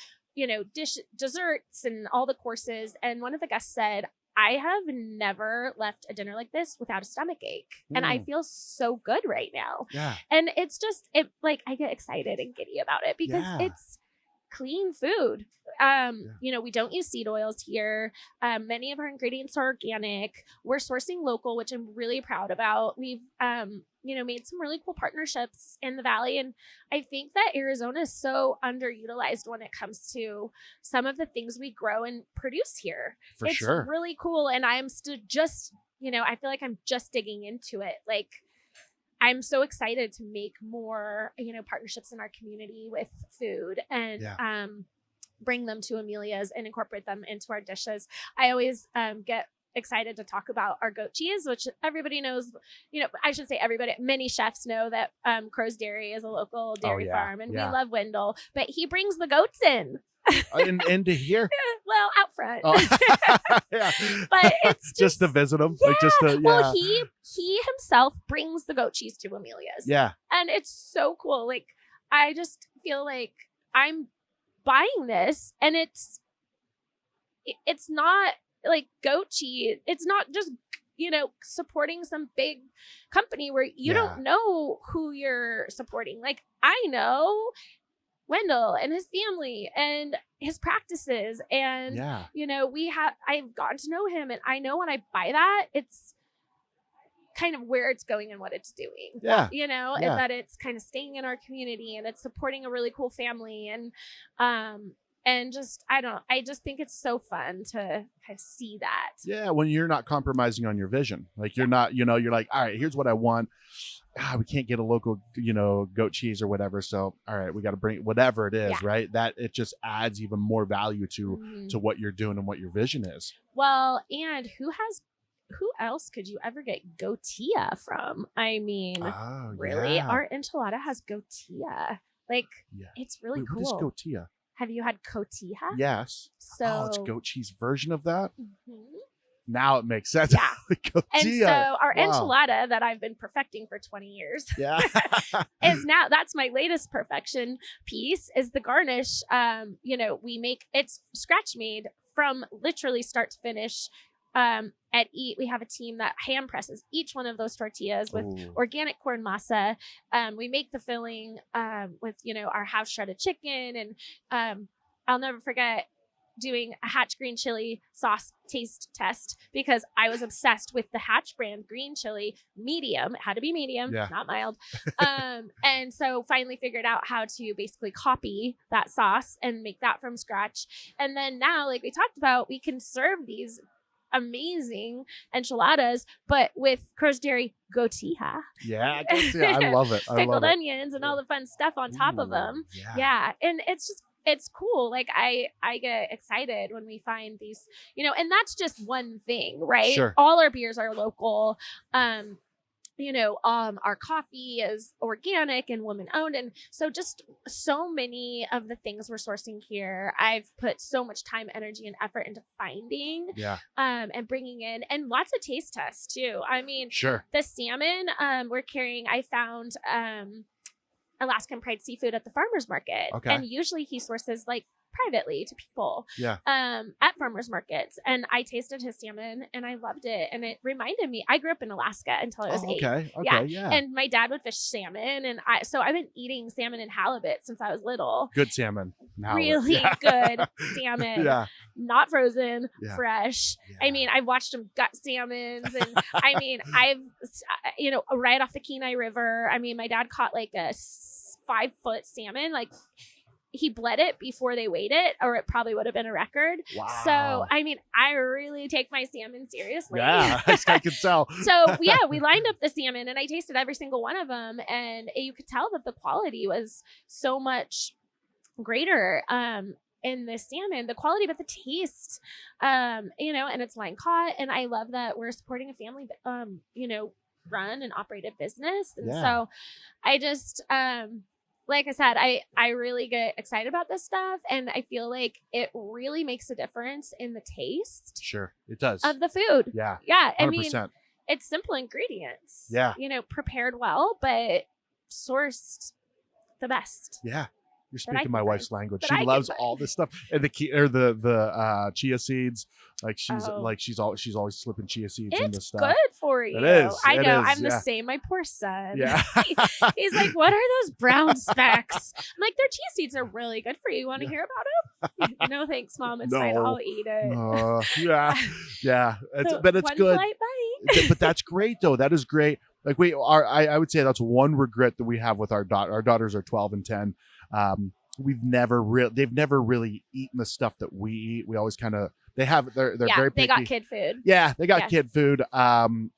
desserts and all the courses. And one of the guests said, I have never left a dinner like this without a stomach ache. And I feel so good right now. And it's just, I get excited and giddy about it because it's clean food. We don't use seed oils here. Many of our ingredients are organic. We're sourcing local, which I'm really proud about. We've, made some really cool partnerships in the Valley. And I think that Arizona is so underutilized when it comes to some of the things we grow and produce here. It's really cool. And I'm still just, I feel like I'm just digging into it. Like, I'm so excited to make more, partnerships in our community with food and bring them to Amelia's and incorporate them into our dishes. I always get excited to talk about our goat cheese, which everybody knows, I should say everybody, many chefs know that Crow's Dairy is a local dairy farm, and we love Wendell, but he brings the goats in. Into here? Well, out front. But it's just to visit them. Well, he himself brings the goat cheese to Amelia's. And it's so cool. Like, I just feel like I'm buying this, and it's not like goat cheese. It's not just, supporting some big company where you don't know who you're supporting. Like, I know Wendell and his family and his practices, and I've gotten to know him, and I know when I buy that, it's kind of where it's going and what it's doing. And that it's kind of staying in our community, and it's supporting a really cool family, and just, I just think it's so fun to kind of see that. When you're not compromising on your vision, like, you're not, you're like, all right, here's what I want. We can't get a local, goat cheese or whatever. So, all right, we got to bring whatever it is, right? That it just adds even more value to what you're doing and what your vision is. Well, and who else could you ever get goatilla from? I mean, really? Our enchilada has goatilla. Like, it's really cool. What is goatilla? Have you had cotija? Yes. So it's goat cheese version of that. Now it makes sense. And so our enchilada that I've been perfecting for 20 years is now, that's my latest perfection piece, is the garnish. We make, it's scratch made from literally start to finish. At Eat, we have a team that hand presses each one of those tortillas with organic corn masa. We make the filling with, our house shredded chicken. And I'll never forget doing a Hatch green chili sauce taste test, because I was obsessed with the Hatch brand green chili, medium. It had to be medium, not mild. And so finally figured out how to basically copy that sauce and make that from scratch. And then now, like we talked about, we can serve these amazing enchiladas, but with Crow's Dairy gotija. I love it. Pickled onions and all the fun stuff on top of them. And it's just, it's cool. Like I get excited when we find these, and that's just one thing, right? Sure. All our beers are local. Our coffee is organic and woman owned. And so just so many of the things we're sourcing here, I've put so much time, energy, and effort into finding, and bringing in, and lots of taste tests too. I mean, sure. The salmon we're carrying, I found Alaskan Pride Seafood at the farmer's market. Okay. And usually he sources like privately to people at farmers markets, and I tasted his salmon and I loved it, and it reminded me, I grew up in Alaska until I was 8. Yeah. And my dad would fish salmon, and I've been eating salmon and halibut since I was little. Good salmon. Really good salmon. Not frozen, fresh. I mean, I've watched him gut salmons, and I mean, I've right off the Kenai River. I mean, my dad caught like a 5-foot salmon, like he bled it before they weighed it, or it probably would have been a record. Wow. So, I mean, I really take my salmon seriously. Yeah, I can tell. So, we lined up the salmon, and I tasted every single one of them, and you could tell that the quality was so much greater in the salmon, the quality, but the taste, and it's line caught. And I love that we're supporting a family, run and operated business. And so I just, like I said, I really get excited about this stuff, and I feel like it really makes a difference in the taste. Sure, it does. Of the food. Yeah. 100%. I 100%. mean, it's simple ingredients. Yeah. Prepared well, but sourced the best. Yeah. You're speaking my wife's language. She loves all this stuff, and the chia seeds. Like she's always slipping chia seeds in this stuff. It's good for you. It is. I know. I'm the same. My poor son. Yeah. He's like, "What are those brown specks?" I'm like, "Their chia seeds are really good for you. You want to hear about them?" No, thanks, Mom. It's fine. I'll eat it. Yeah. But it's good. One bite. But that's great, though. That is great. Like I would say that's one regret that we have with our daughter. Our daughters are 12 and 10. They've never really eaten the stuff that we eat. We always they're very picky. They got kid food. Yeah, they got kid food. And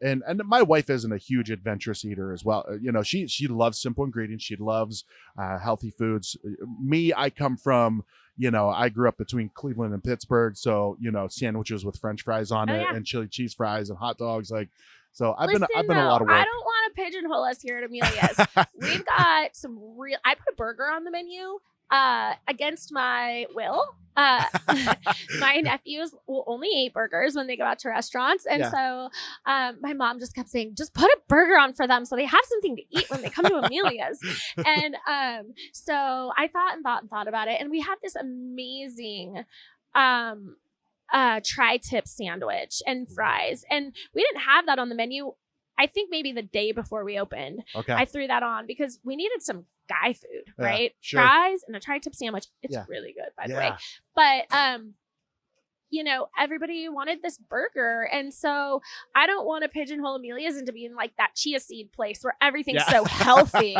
my wife isn't a huge adventurous eater as well. She loves simple ingredients. She loves healthy foods. Me, I come from, I grew up between Cleveland and Pittsburgh, so sandwiches with French fries on it and chili cheese fries and hot dogs, like. So I've been a lot of work. I don't want to pigeonhole us here at Amelia's. We've got some real. I put a burger on the menu against my will. My nephews will only eat burgers when they go out to restaurants, and so my mom just kept saying, "Just put a burger on for them, so they have something to eat when they come to Amelia's." And so I thought about it, and we have this amazing tri-tip sandwich and fries, and we didn't have that on the menu. I think maybe the day before we opened. Okay. I threw that on because we needed some guy food, right? Sure. Fries and a tri-tip sandwich. It's really good, by the way. But everybody wanted this burger, and so I don't want to pigeonhole Amelia's into being like that chia seed place where everything's so healthy.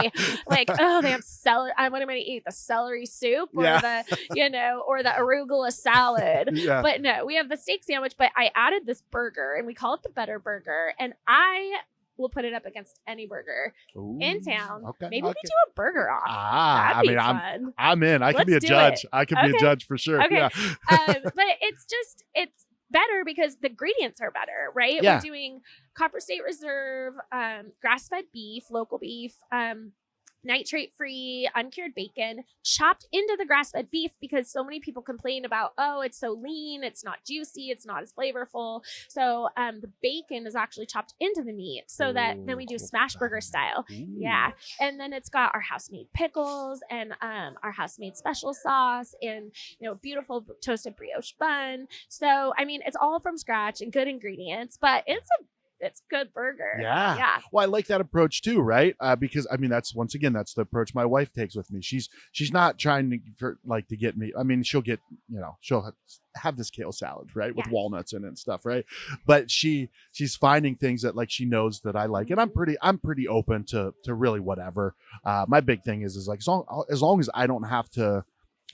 Like, they have celery. What am I going to eat? The celery soup or or the arugula salad. But no, we have the steak sandwich, but I added this burger, and we call it the Better Burger, and I will put it up against any burger in town. Okay, maybe we do a burger off. That'd be fun. I'm in. I can be a judge. I can be a judge for sure. Okay. Yeah. But it's better because the ingredients are better, right? Yeah. We're doing Copper State Reserve, grass-fed beef, local beef, nitrate-free, uncured bacon, chopped into the grass-fed beef, because so many people complain about, it's so lean, it's not juicy, it's not as flavorful. So the bacon is actually chopped into the meat, so that then we do smash burger style. Yeah. And then it's got our house-made pickles and our house-made special sauce and beautiful toasted brioche bun. So I mean, it's all from scratch and good ingredients, but it's good burger. Yeah. Well, I like that approach too, right? Because I mean, that's the approach my wife takes with me. She's not trying to get me. I mean, she'll have this kale salad, right, with walnuts in it and stuff, right? But she's finding things that she knows that I like, and I'm pretty open to really whatever. My big thing is like as long as I don't have to.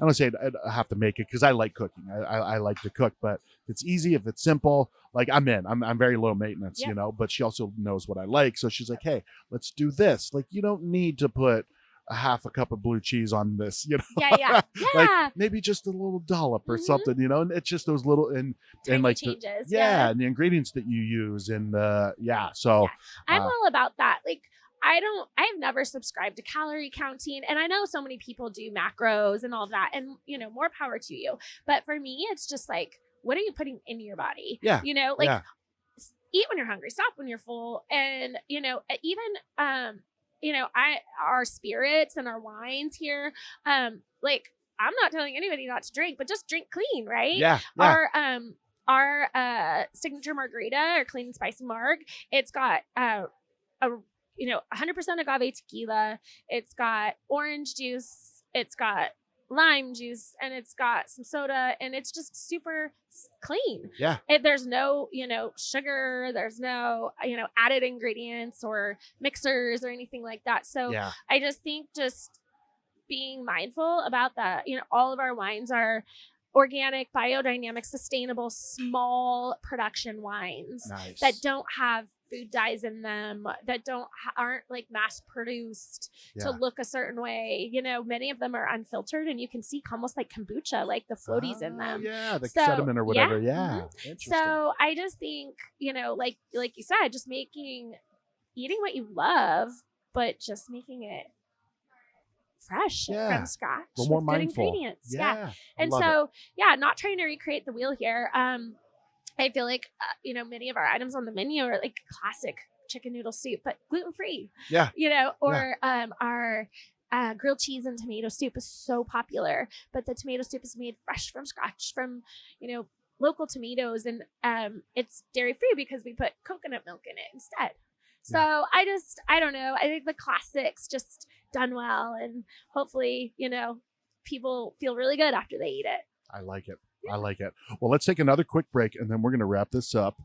I don't say I have to make it because I like cooking. I like to cook, but if it's easy, if it's simple, I'm in. I'm very low maintenance, but she also knows what I like. So she's like, hey, let's do this. You don't need to put a half a cup of blue cheese on this, Yeah. like maybe just a little dollop or something, and it's just those little and like changes. And the ingredients that you use and so I'm all about that. Like I've never subscribed to calorie counting, and I know so many people do macros and all that, and more power to you. But for me, it's just like, what are you putting into your body? Yeah. Eat when you're hungry, stop when you're full. And, even, our spirits and our wines here, like, I'm not telling anybody not to drink, but just drink clean, right? Yeah. Our signature margarita or clean and spicy marg, it's got, 100% agave tequila. It's got orange juice. It's got lime juice, and it's got some soda, and it's just super clean. Yeah. There's no, sugar. There's no, added ingredients or mixers or anything like that. So I just think just being mindful about that. All of our wines are organic, biodynamic, sustainable, small production wines that don't have food dyes in them, that aren't like mass produced to look a certain way. Many of them are unfiltered, and you can see almost like kombucha, like the floaties in them. Yeah, the sediment or whatever. Yeah. So I just think, like you said, just eating what you love, but just making it fresh from scratch with more good mindful ingredients. And so not trying to recreate the wheel here. I feel like, many of our items on the menu are like classic chicken noodle soup, but gluten-free. Yeah. Our grilled cheese and tomato soup is so popular, but the tomato soup is made fresh from scratch from, local tomatoes, and it's dairy-free because we put coconut milk in it instead. So I don't know. I think the classics just done well, and hopefully, people feel really good after they eat it. I like it. I like it. Well, let's take another quick break, and then we're going to wrap this up.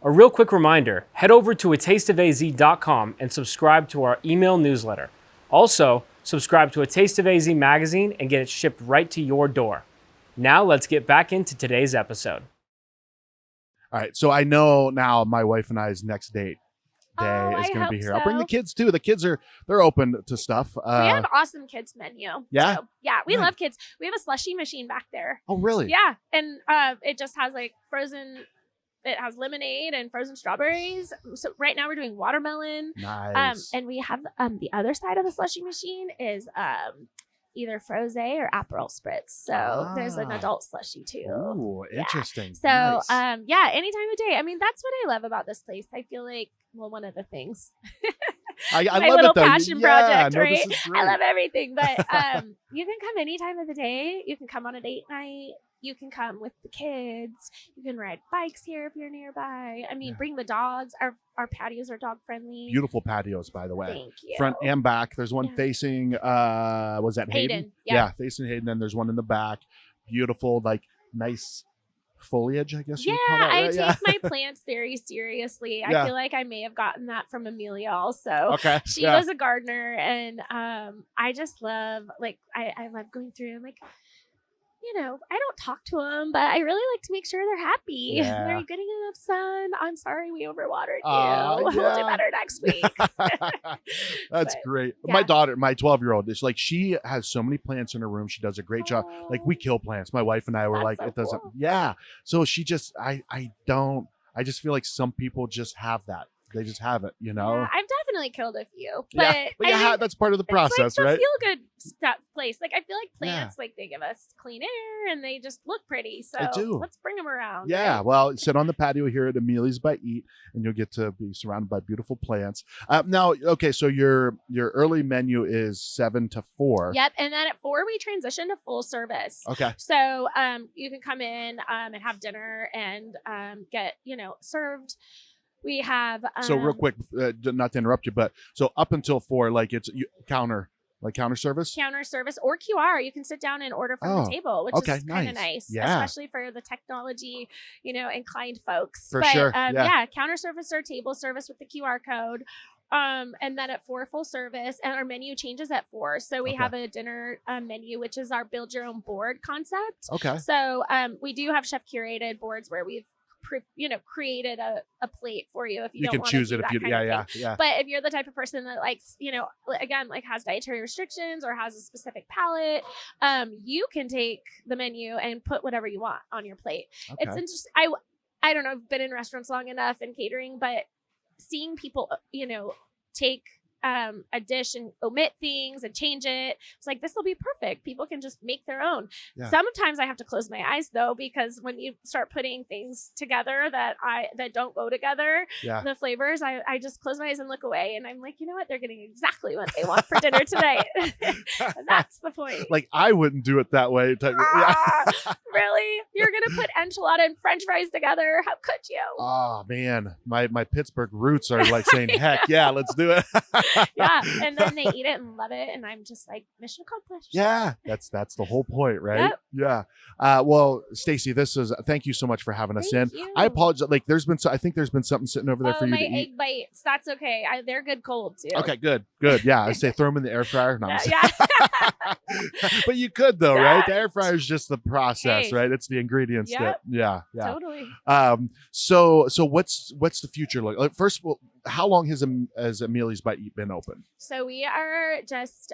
A real quick reminder, head over to atasteofaz.com and subscribe to our email newsletter. Also, subscribe to A Taste of AZ magazine and get it shipped right to your door. Now let's get back into today's episode. All right, so I know now my wife and I's next date day is going to be here. So. I'll bring the kids too. The kids they're open to stuff. We have an awesome kids menu. Yeah? So, we love kids. We have a slushy machine back there. Oh, really? Yeah. And it just has like it has lemonade and frozen strawberries. So right now we're doing watermelon. Nice. And we have the other side of the slushy machine is either frosé or Aperol spritz. So there's an adult slushy too. Oh, interesting. So nice. any time of day. I mean, that's what I love about this place. I feel like, one of the things. I my love little it, though. passion project, no, right? I love everything, but you can come any time of the day. You can come on a date night. You can come with the kids. You can ride bikes here if you're nearby. I mean, bring the dogs. Our patios are dog friendly. Beautiful patios, by the way. Thank you. Front and back. There's one facing, was that Hayden? Yeah, facing Hayden. Then there's one in the back. Beautiful, like nice foliage, I guess. I take my plants very seriously. I feel like I may have gotten that from Amelia also. Okay. She was a gardener, and I just love, like, I love going through and, like, I don't talk to them, but I really like to make sure they're happy. Yeah. They're getting enough sun. I'm sorry we overwatered you. We'll do better next week. That's great. Yeah. My daughter, my 12-year-old, is like, she has so many plants in her room. She does a great job. Like, we kill plants. My wife and I were like, so it doesn't. cool. Yeah. So she just, I just feel like some people just have that. They just have it, Yeah, I've definitely killed a few, but that's part of the process, it's like right? the feel good stuff place. Like, I feel like plants, like, they give us clean air and they just look pretty. So They do. let's bring them around. Yeah, right? well, sit on the patio here at Amelia's by Eat, and you'll get to be surrounded by beautiful plants. Now, okay, so your early menu is 7 to 4. Yep, and then at 4 we transition to full service. Okay. So you can come in and have dinner and get served. We have So real quick, not to interrupt you, but so up until 4, like it's counter service? Counter service or QR. You can sit down and order from the table, which is kind of nice, especially for the technology, inclined folks. For sure. Counter service or table service with the QR code. And then at 4, full service, and our menu changes at 4. So we have a dinner menu, which is our build your own board concept. Okay. So we do have chef curated boards where we've created a plate for you if you You don't can choose it if you, yeah. But if you're the type of person that likes, again, like has dietary restrictions or has a specific palate, you can take the menu and put whatever you want on your plate. Okay. It's interesting. I don't know, I've been in restaurants long enough and catering, but seeing people, take a dish and omit things and change it. It's like, this will be perfect. People can just make their own. Yeah. Sometimes I have to close my eyes though, because when you start putting things together that don't go together, the flavors, I just close my eyes and look away. And I'm like, you know what? They're getting exactly what they want for dinner tonight. That's the point. Like, I wouldn't do it that way. Really? You're going to put enchilada and French fries together? How could you? Oh man, my Pittsburgh roots are like saying, heck yeah, let's do it. Yeah, and then they eat it and love it, and I'm just like, mission accomplished. Yeah, that's the whole point, right? Yep. Yeah. Well, Stacey, thank you so much for having us in. You. I apologize. Like, I think there's been something sitting over there for you to eat. My egg bites. That's okay. They're good cold too. Okay, good. Yeah, I say throw them in the air fryer. No, yeah. But you could though, right? The air fryer is just the process, right? It's the ingredients. Yep. Yeah. Totally. So what's the future look like? First of all, how long has Amelia's Bite Eat been open? So we are just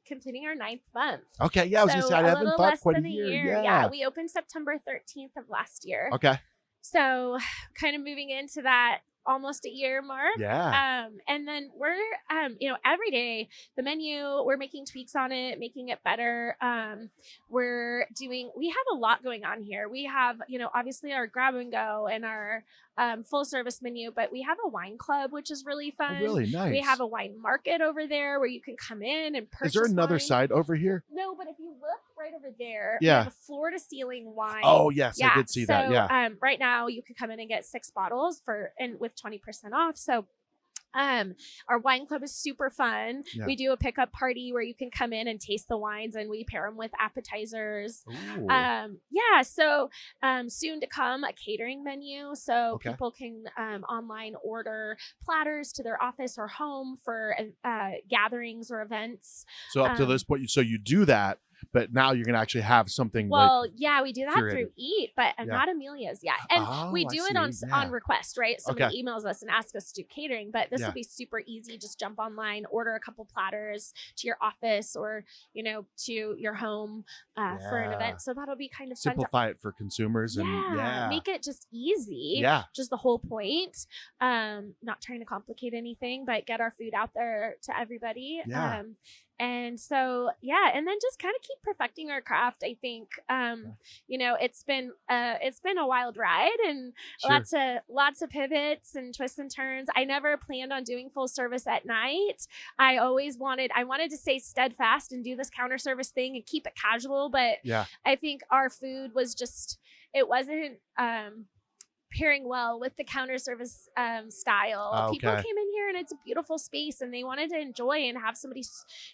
completing our 9th month. Okay, yeah, I was gonna say, I haven't thought quite a year. Yeah, we opened September 13th of last year. Okay. So kind of moving into that almost a year mark. Yeah. And then we're, every day the menu, we're making tweaks on it, making it better. We have a lot going on here. We have, obviously our grab and go and our full service menu, but we have a wine club, which is really fun. Oh, really nice. We have a wine market over there where you can come in and purchase. Is there another wine. side over here? No, but if you look right over there, yeah, we have a floor to ceiling wine. Oh yes, I did see that. Yeah. Right now you can come in and get 6 bottles with 20% off. So our wine club is super fun. Yeah. We do a pickup party where you can come in and taste the wines, and we pair them with appetizers. So soon to come, a catering menu. So people can online order platters to their office or home for gatherings or events. So up to this point, so you do that, but now you're gonna actually have something. We do that curated through Eat, but not Amelia's yet. And we do it on request, right? Somebody emails us and asks us to do catering, but this will be super easy. Just jump online, order a couple platters to your office or to your home for an event. So that'll be kind of simplify it for consumers and make it just easy. Yeah, just the whole point. Not trying to complicate anything, but get our food out there to everybody. Yeah. And so, and then just kind of keep perfecting our craft. I think, it's been a wild ride and lots of pivots and twists and turns. I never planned on doing full service at night. I wanted to stay steadfast and do this counter service thing and keep it casual. But I think our food was it wasn't, pairing well with the counter service style. People came in here and it's a beautiful space and they wanted to enjoy and have somebody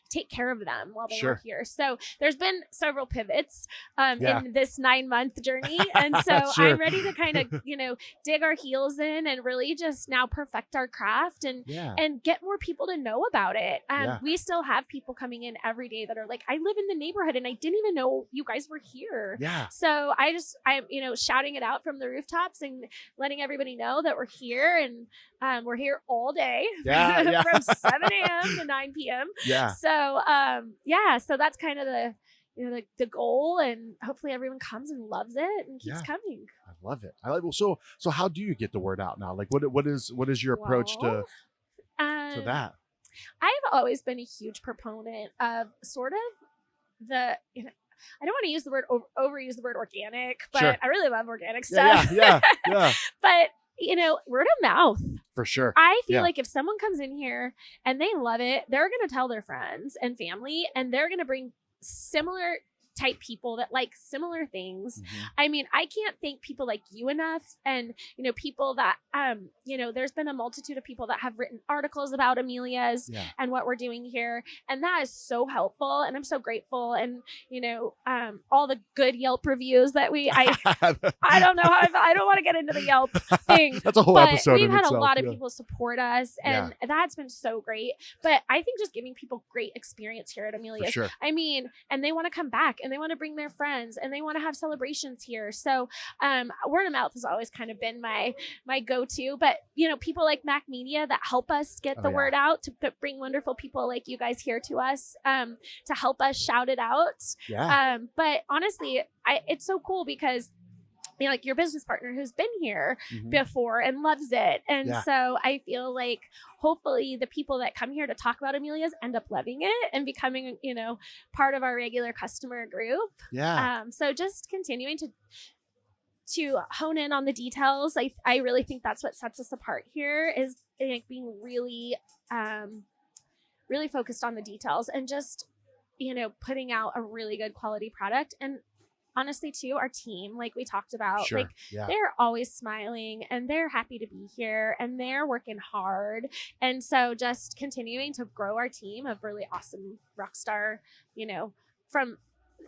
take care of them while they were here. So there's been several pivots in this 9-month journey. And so I'm ready to kind of, dig our heels in and really just now perfect our craft and get more people to know about it. We still have people coming in every day that are like, I live in the neighborhood and I didn't even know you guys were here. Yeah. So I'm shouting it out from the rooftops and letting everybody know that we're here and we're here all day from 7 a.m. to 9 p.m. Yeah. So, so that's kind of the goal, and hopefully everyone comes and loves it and keeps coming. I love it. So how do you get the word out now? Like what is your approach to that? I've always been a huge proponent of sort of I don't want to use the word overuse the word organic, but I really love organic stuff. Yeah. But word of mouth. For sure. I feel like if someone comes in here and they love it, they're going to tell their friends and family, and they're going to bring similar type people that like similar things. Mm-hmm. I mean, I can't thank people like you enough. And, people that, there's been a multitude of people that have written articles about Amelia's and what we're doing here. And that is so helpful. And I'm so grateful. And, all the good Yelp reviews that I don't know how, I don't want to get into the Yelp thing. That's a whole episode. We've had a lot of people support us and that's been so great. But I think just giving people great experience here at Amelia's, sure. I mean, and they want to come back. and they want to bring their friends and they want to have celebrations here. So word of mouth has always kind of been my go-to, but people like Mac Media that help us get the word out, to bring wonderful people like you guys here to us, to help us shout it out. But honestly, it's so cool because like your business partner who's been here before and loves it. And so I feel like hopefully the people that come here to talk about Amelia's end up loving it and becoming, part of our regular customer group. So just continuing to hone in on the details. I really think that's what sets us apart here, is like being really, really focused on the details and just, putting out a really good quality product. And honestly too, our team, like we talked about, they're always smiling and they're happy to be here and they're working hard. And so just continuing to grow our team of really awesome rock star, from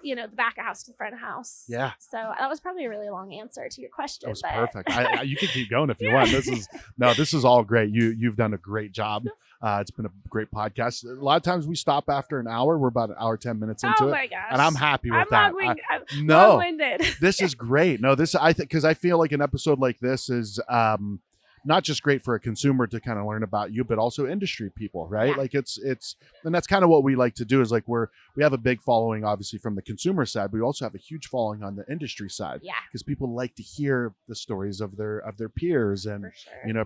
the back of house to the front of house. So that was probably a really long answer to your question. That was perfect. You can keep going if you want. This is all great. You've done a great job. It's been a great podcast. A lot of times we stop after an hour. We're about an hour, 10 minutes into it. My gosh. And I'm happy with that. Long-winded. This is great. No, I think, because I feel like an episode like this is, not just great for a consumer to kind of learn about you, but also industry people, right? Like it's, and that's kind of what we like to do, is like we have a big following, obviously, from the consumer side, but we also have a huge following on the industry side, because people like to hear the stories of their peers. And,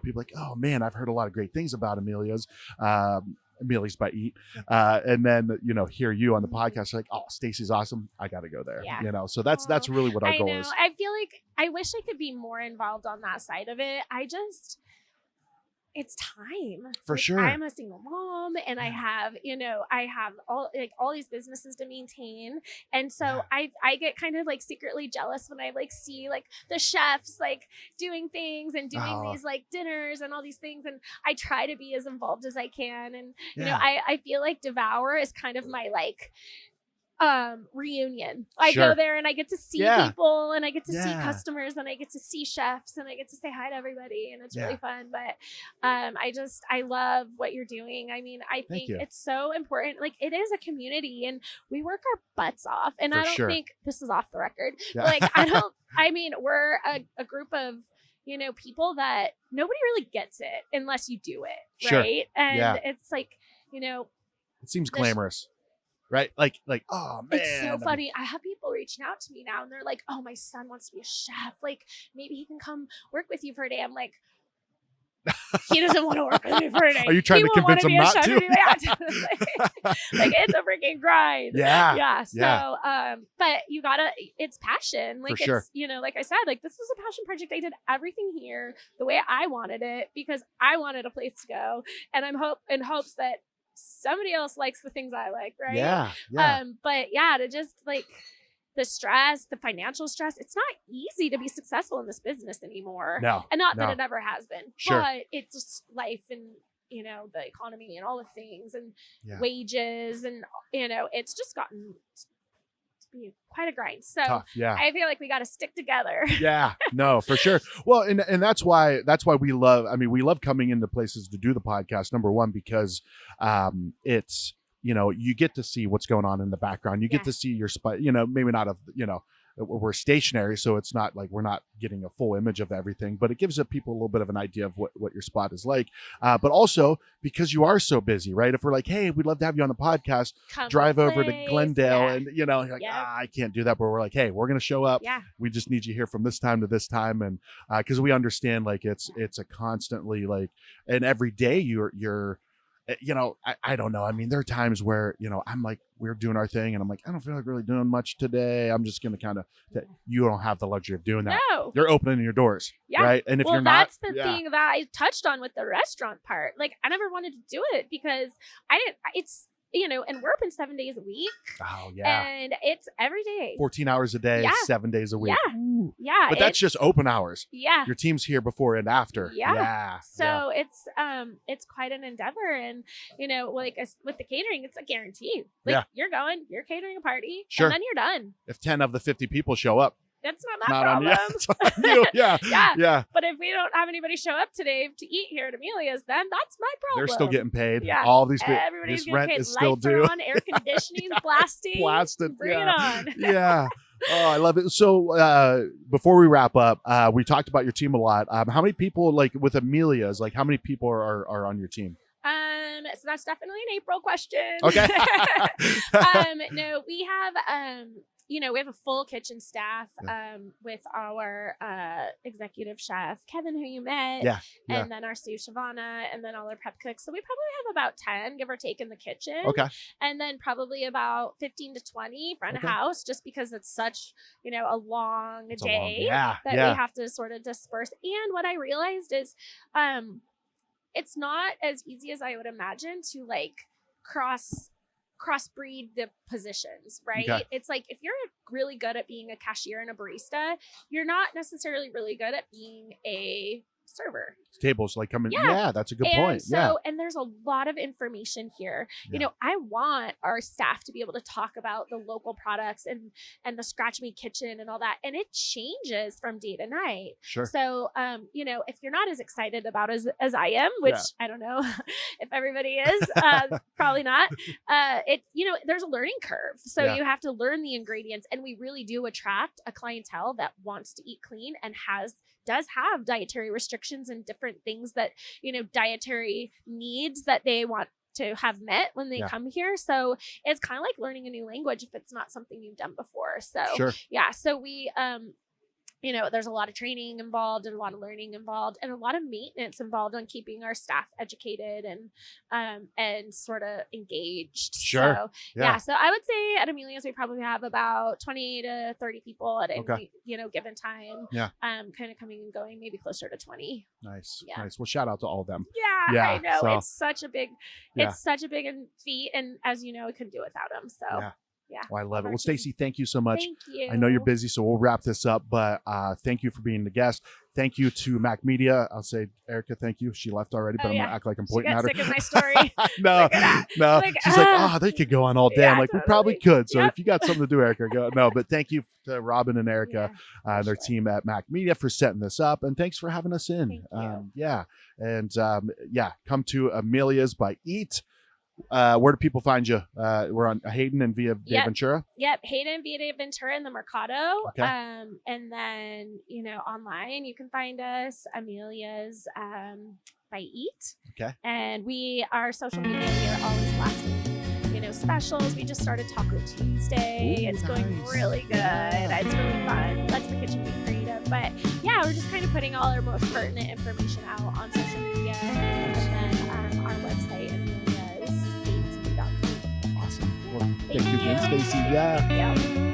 people like, oh man, I've heard a lot of great things about Amelia's by Eat. And then, hear you on the podcast, like, oh, Stacey's awesome. I got to go there, so that's really what our goal is. I feel like I wish I could be more involved on that side of it. It's time. For sure. I'm a single mom and I have all these businesses to maintain. And so I get kind of like secretly jealous when I like see like the chefs like doing things and doing these like dinners and all these things. And I try to be as involved as I can. And, I feel like Devour is kind of my like, reunion. I go there and I get to see people and I get to see customers and I get to see chefs and I get to say hi to everybody, and it's really fun. But I love what you're doing. I mean, I think it's so important. Like, it is a community and we work our butts off. And I don't think this is off the record. Like, we're a group of people that nobody really gets it unless you do it. Right. And it's like, it seems glamorous. Right? Like, oh man. It's so funny. I have people reaching out to me now and they're like, oh, my son wants to be a chef. Like, maybe he can come work with you for a day. I'm like, he doesn't want to work with me for a day. Are you trying to convince him not to? Like, it's a freaking grind. Yeah. So, but you gotta, it's passion. Like, for it's, like I said, like, this was a passion project. I did everything here the way I wanted it because I wanted a place to go. And I'm in hopes that somebody else likes the things I like, right? But to just like the stress, the financial stress, it's not easy to be successful in this business anymore. And not that it ever has been, but it's just life and the economy and all the things and wages and it's just gotten to be quite a grind. So tough, I feel like we got to stick together. No, for sure. Well, and that's why we love coming into places to do the podcast. Number one, because it's, you get to see what's going on in the background. You get to see your spot, maybe not we're stationary, so it's not like we're not getting a full image of everything, but it gives people a little bit of an idea of what your spot is like. But also because you are so busy, right? If we're like, hey, we'd love to have you on the podcast, drive over to Glendale, and you're like, I can't do that. But we're like, hey, we're gonna show up. We just need you here from this time to this time, and because we understand like it's a constantly like, and every day you're. I don't know. I mean, there are times where, I'm like, we're doing our thing and I'm like, I don't feel like really doing much today. I'm just going to kind of, you don't have the luxury of doing that. No. You're opening your doors. Right. And if you're not. That's the thing that I touched on with the restaurant part. Like, I never wanted to do it because and we're open 7 days a week. Oh, yeah. And it's every day. 14 hours a day, 7 days a week. Yeah. But that's just open hours. Yeah. Your team's here before and after. Yeah. So it's quite an endeavor. And, like with the catering, it's a guarantee. Like, you're catering a party and then you're done. If 10 of the 50 people show up, that's not my Not problem. on you. It's on you. Yeah. Yeah. But if we don't have anybody show up today to eat here at Amelia's, then that's my problem. They're still getting paid. Yeah. All these people. Everybody's This getting rent paid. is still Lights due. are on, air conditioning, blasting. Blasted. Bring it on. Yeah. Oh, I love it. So before we wrap up, we talked about your team a lot. How many people, like with Amelia's, like how many people are on your team? So that's definitely an April question. Okay. No, we have we have a full kitchen staff with our executive chef Kevin, who you met, and then our sous Shavana, and then all our prep cooks. So we probably have about 10, give or take, in the kitchen. Okay. And then probably about 15 to 20 front of house, just because it's such a long day that we have to sort of disperse. And what I realized is it's not as easy as I would imagine to like crossbreed the positions, right? Okay. It's like if you're really good at being a cashier and a barista, you're not necessarily really good at being a server. Tables like coming. Yeah, that's a good point. And there's a lot of information here. I want our staff to be able to talk about the local products and the scratch meat kitchen and all that. And it changes from day to night. Sure. So, if you're not as excited about as I am, which I don't know if everybody is, probably not. There's a learning curve. So you have to learn the ingredients, and we really do attract a clientele that wants to eat clean and does have dietary restrictions and different things that, dietary needs that they want to have met when they come here. So it's kind of like learning a new language if it's not something you've done before. So so we, there's a lot of training involved and a lot of learning involved and a lot of maintenance involved on keeping our staff educated and sort of engaged. Sure. So, so I would say at Amelia's, we probably have about 20 to 30 people at any, given time. Yeah. Kind of coming and going, maybe closer to 20. Nice. Yeah. Nice. Well, shout out to all of them. Yeah. I know. So, it's such a big feat. And as you know, we couldn't do it without them. So yeah. Well, I love it. Well, Stacey, thank you so much. Thank you. I know you're busy, so we'll wrap this up, but thank you for being the guest. Thank you to Mac Media. I'll say, Erica, thank you. She left already, but I'm going to act like I'm pointing at her. She got sick of my story. No. She's like, they could go on all day. I'm like, totally. We probably could. So if you got something to do, Erica, go. No, but thank you to Robin and Erica, their team at Mac Media, for setting this up. And thanks for having us in. Thank you. And come to Amelia's by Eat. Where do people find you? We're on Hayden and Via de Ventura. Yep, Hayden, Via de Ventura in the Mercado. Okay. And then online you can find us Amelia's by Eat. Okay. And our social media, we are always blasting specials. We just started Taco Tuesday. It's going really good. It's really fun. Let's the kitchen be creative. But we're just kind of putting all our most pertinent information out on social media, and then our website. Awesome. Well, thank you again, Stacey. Yeah.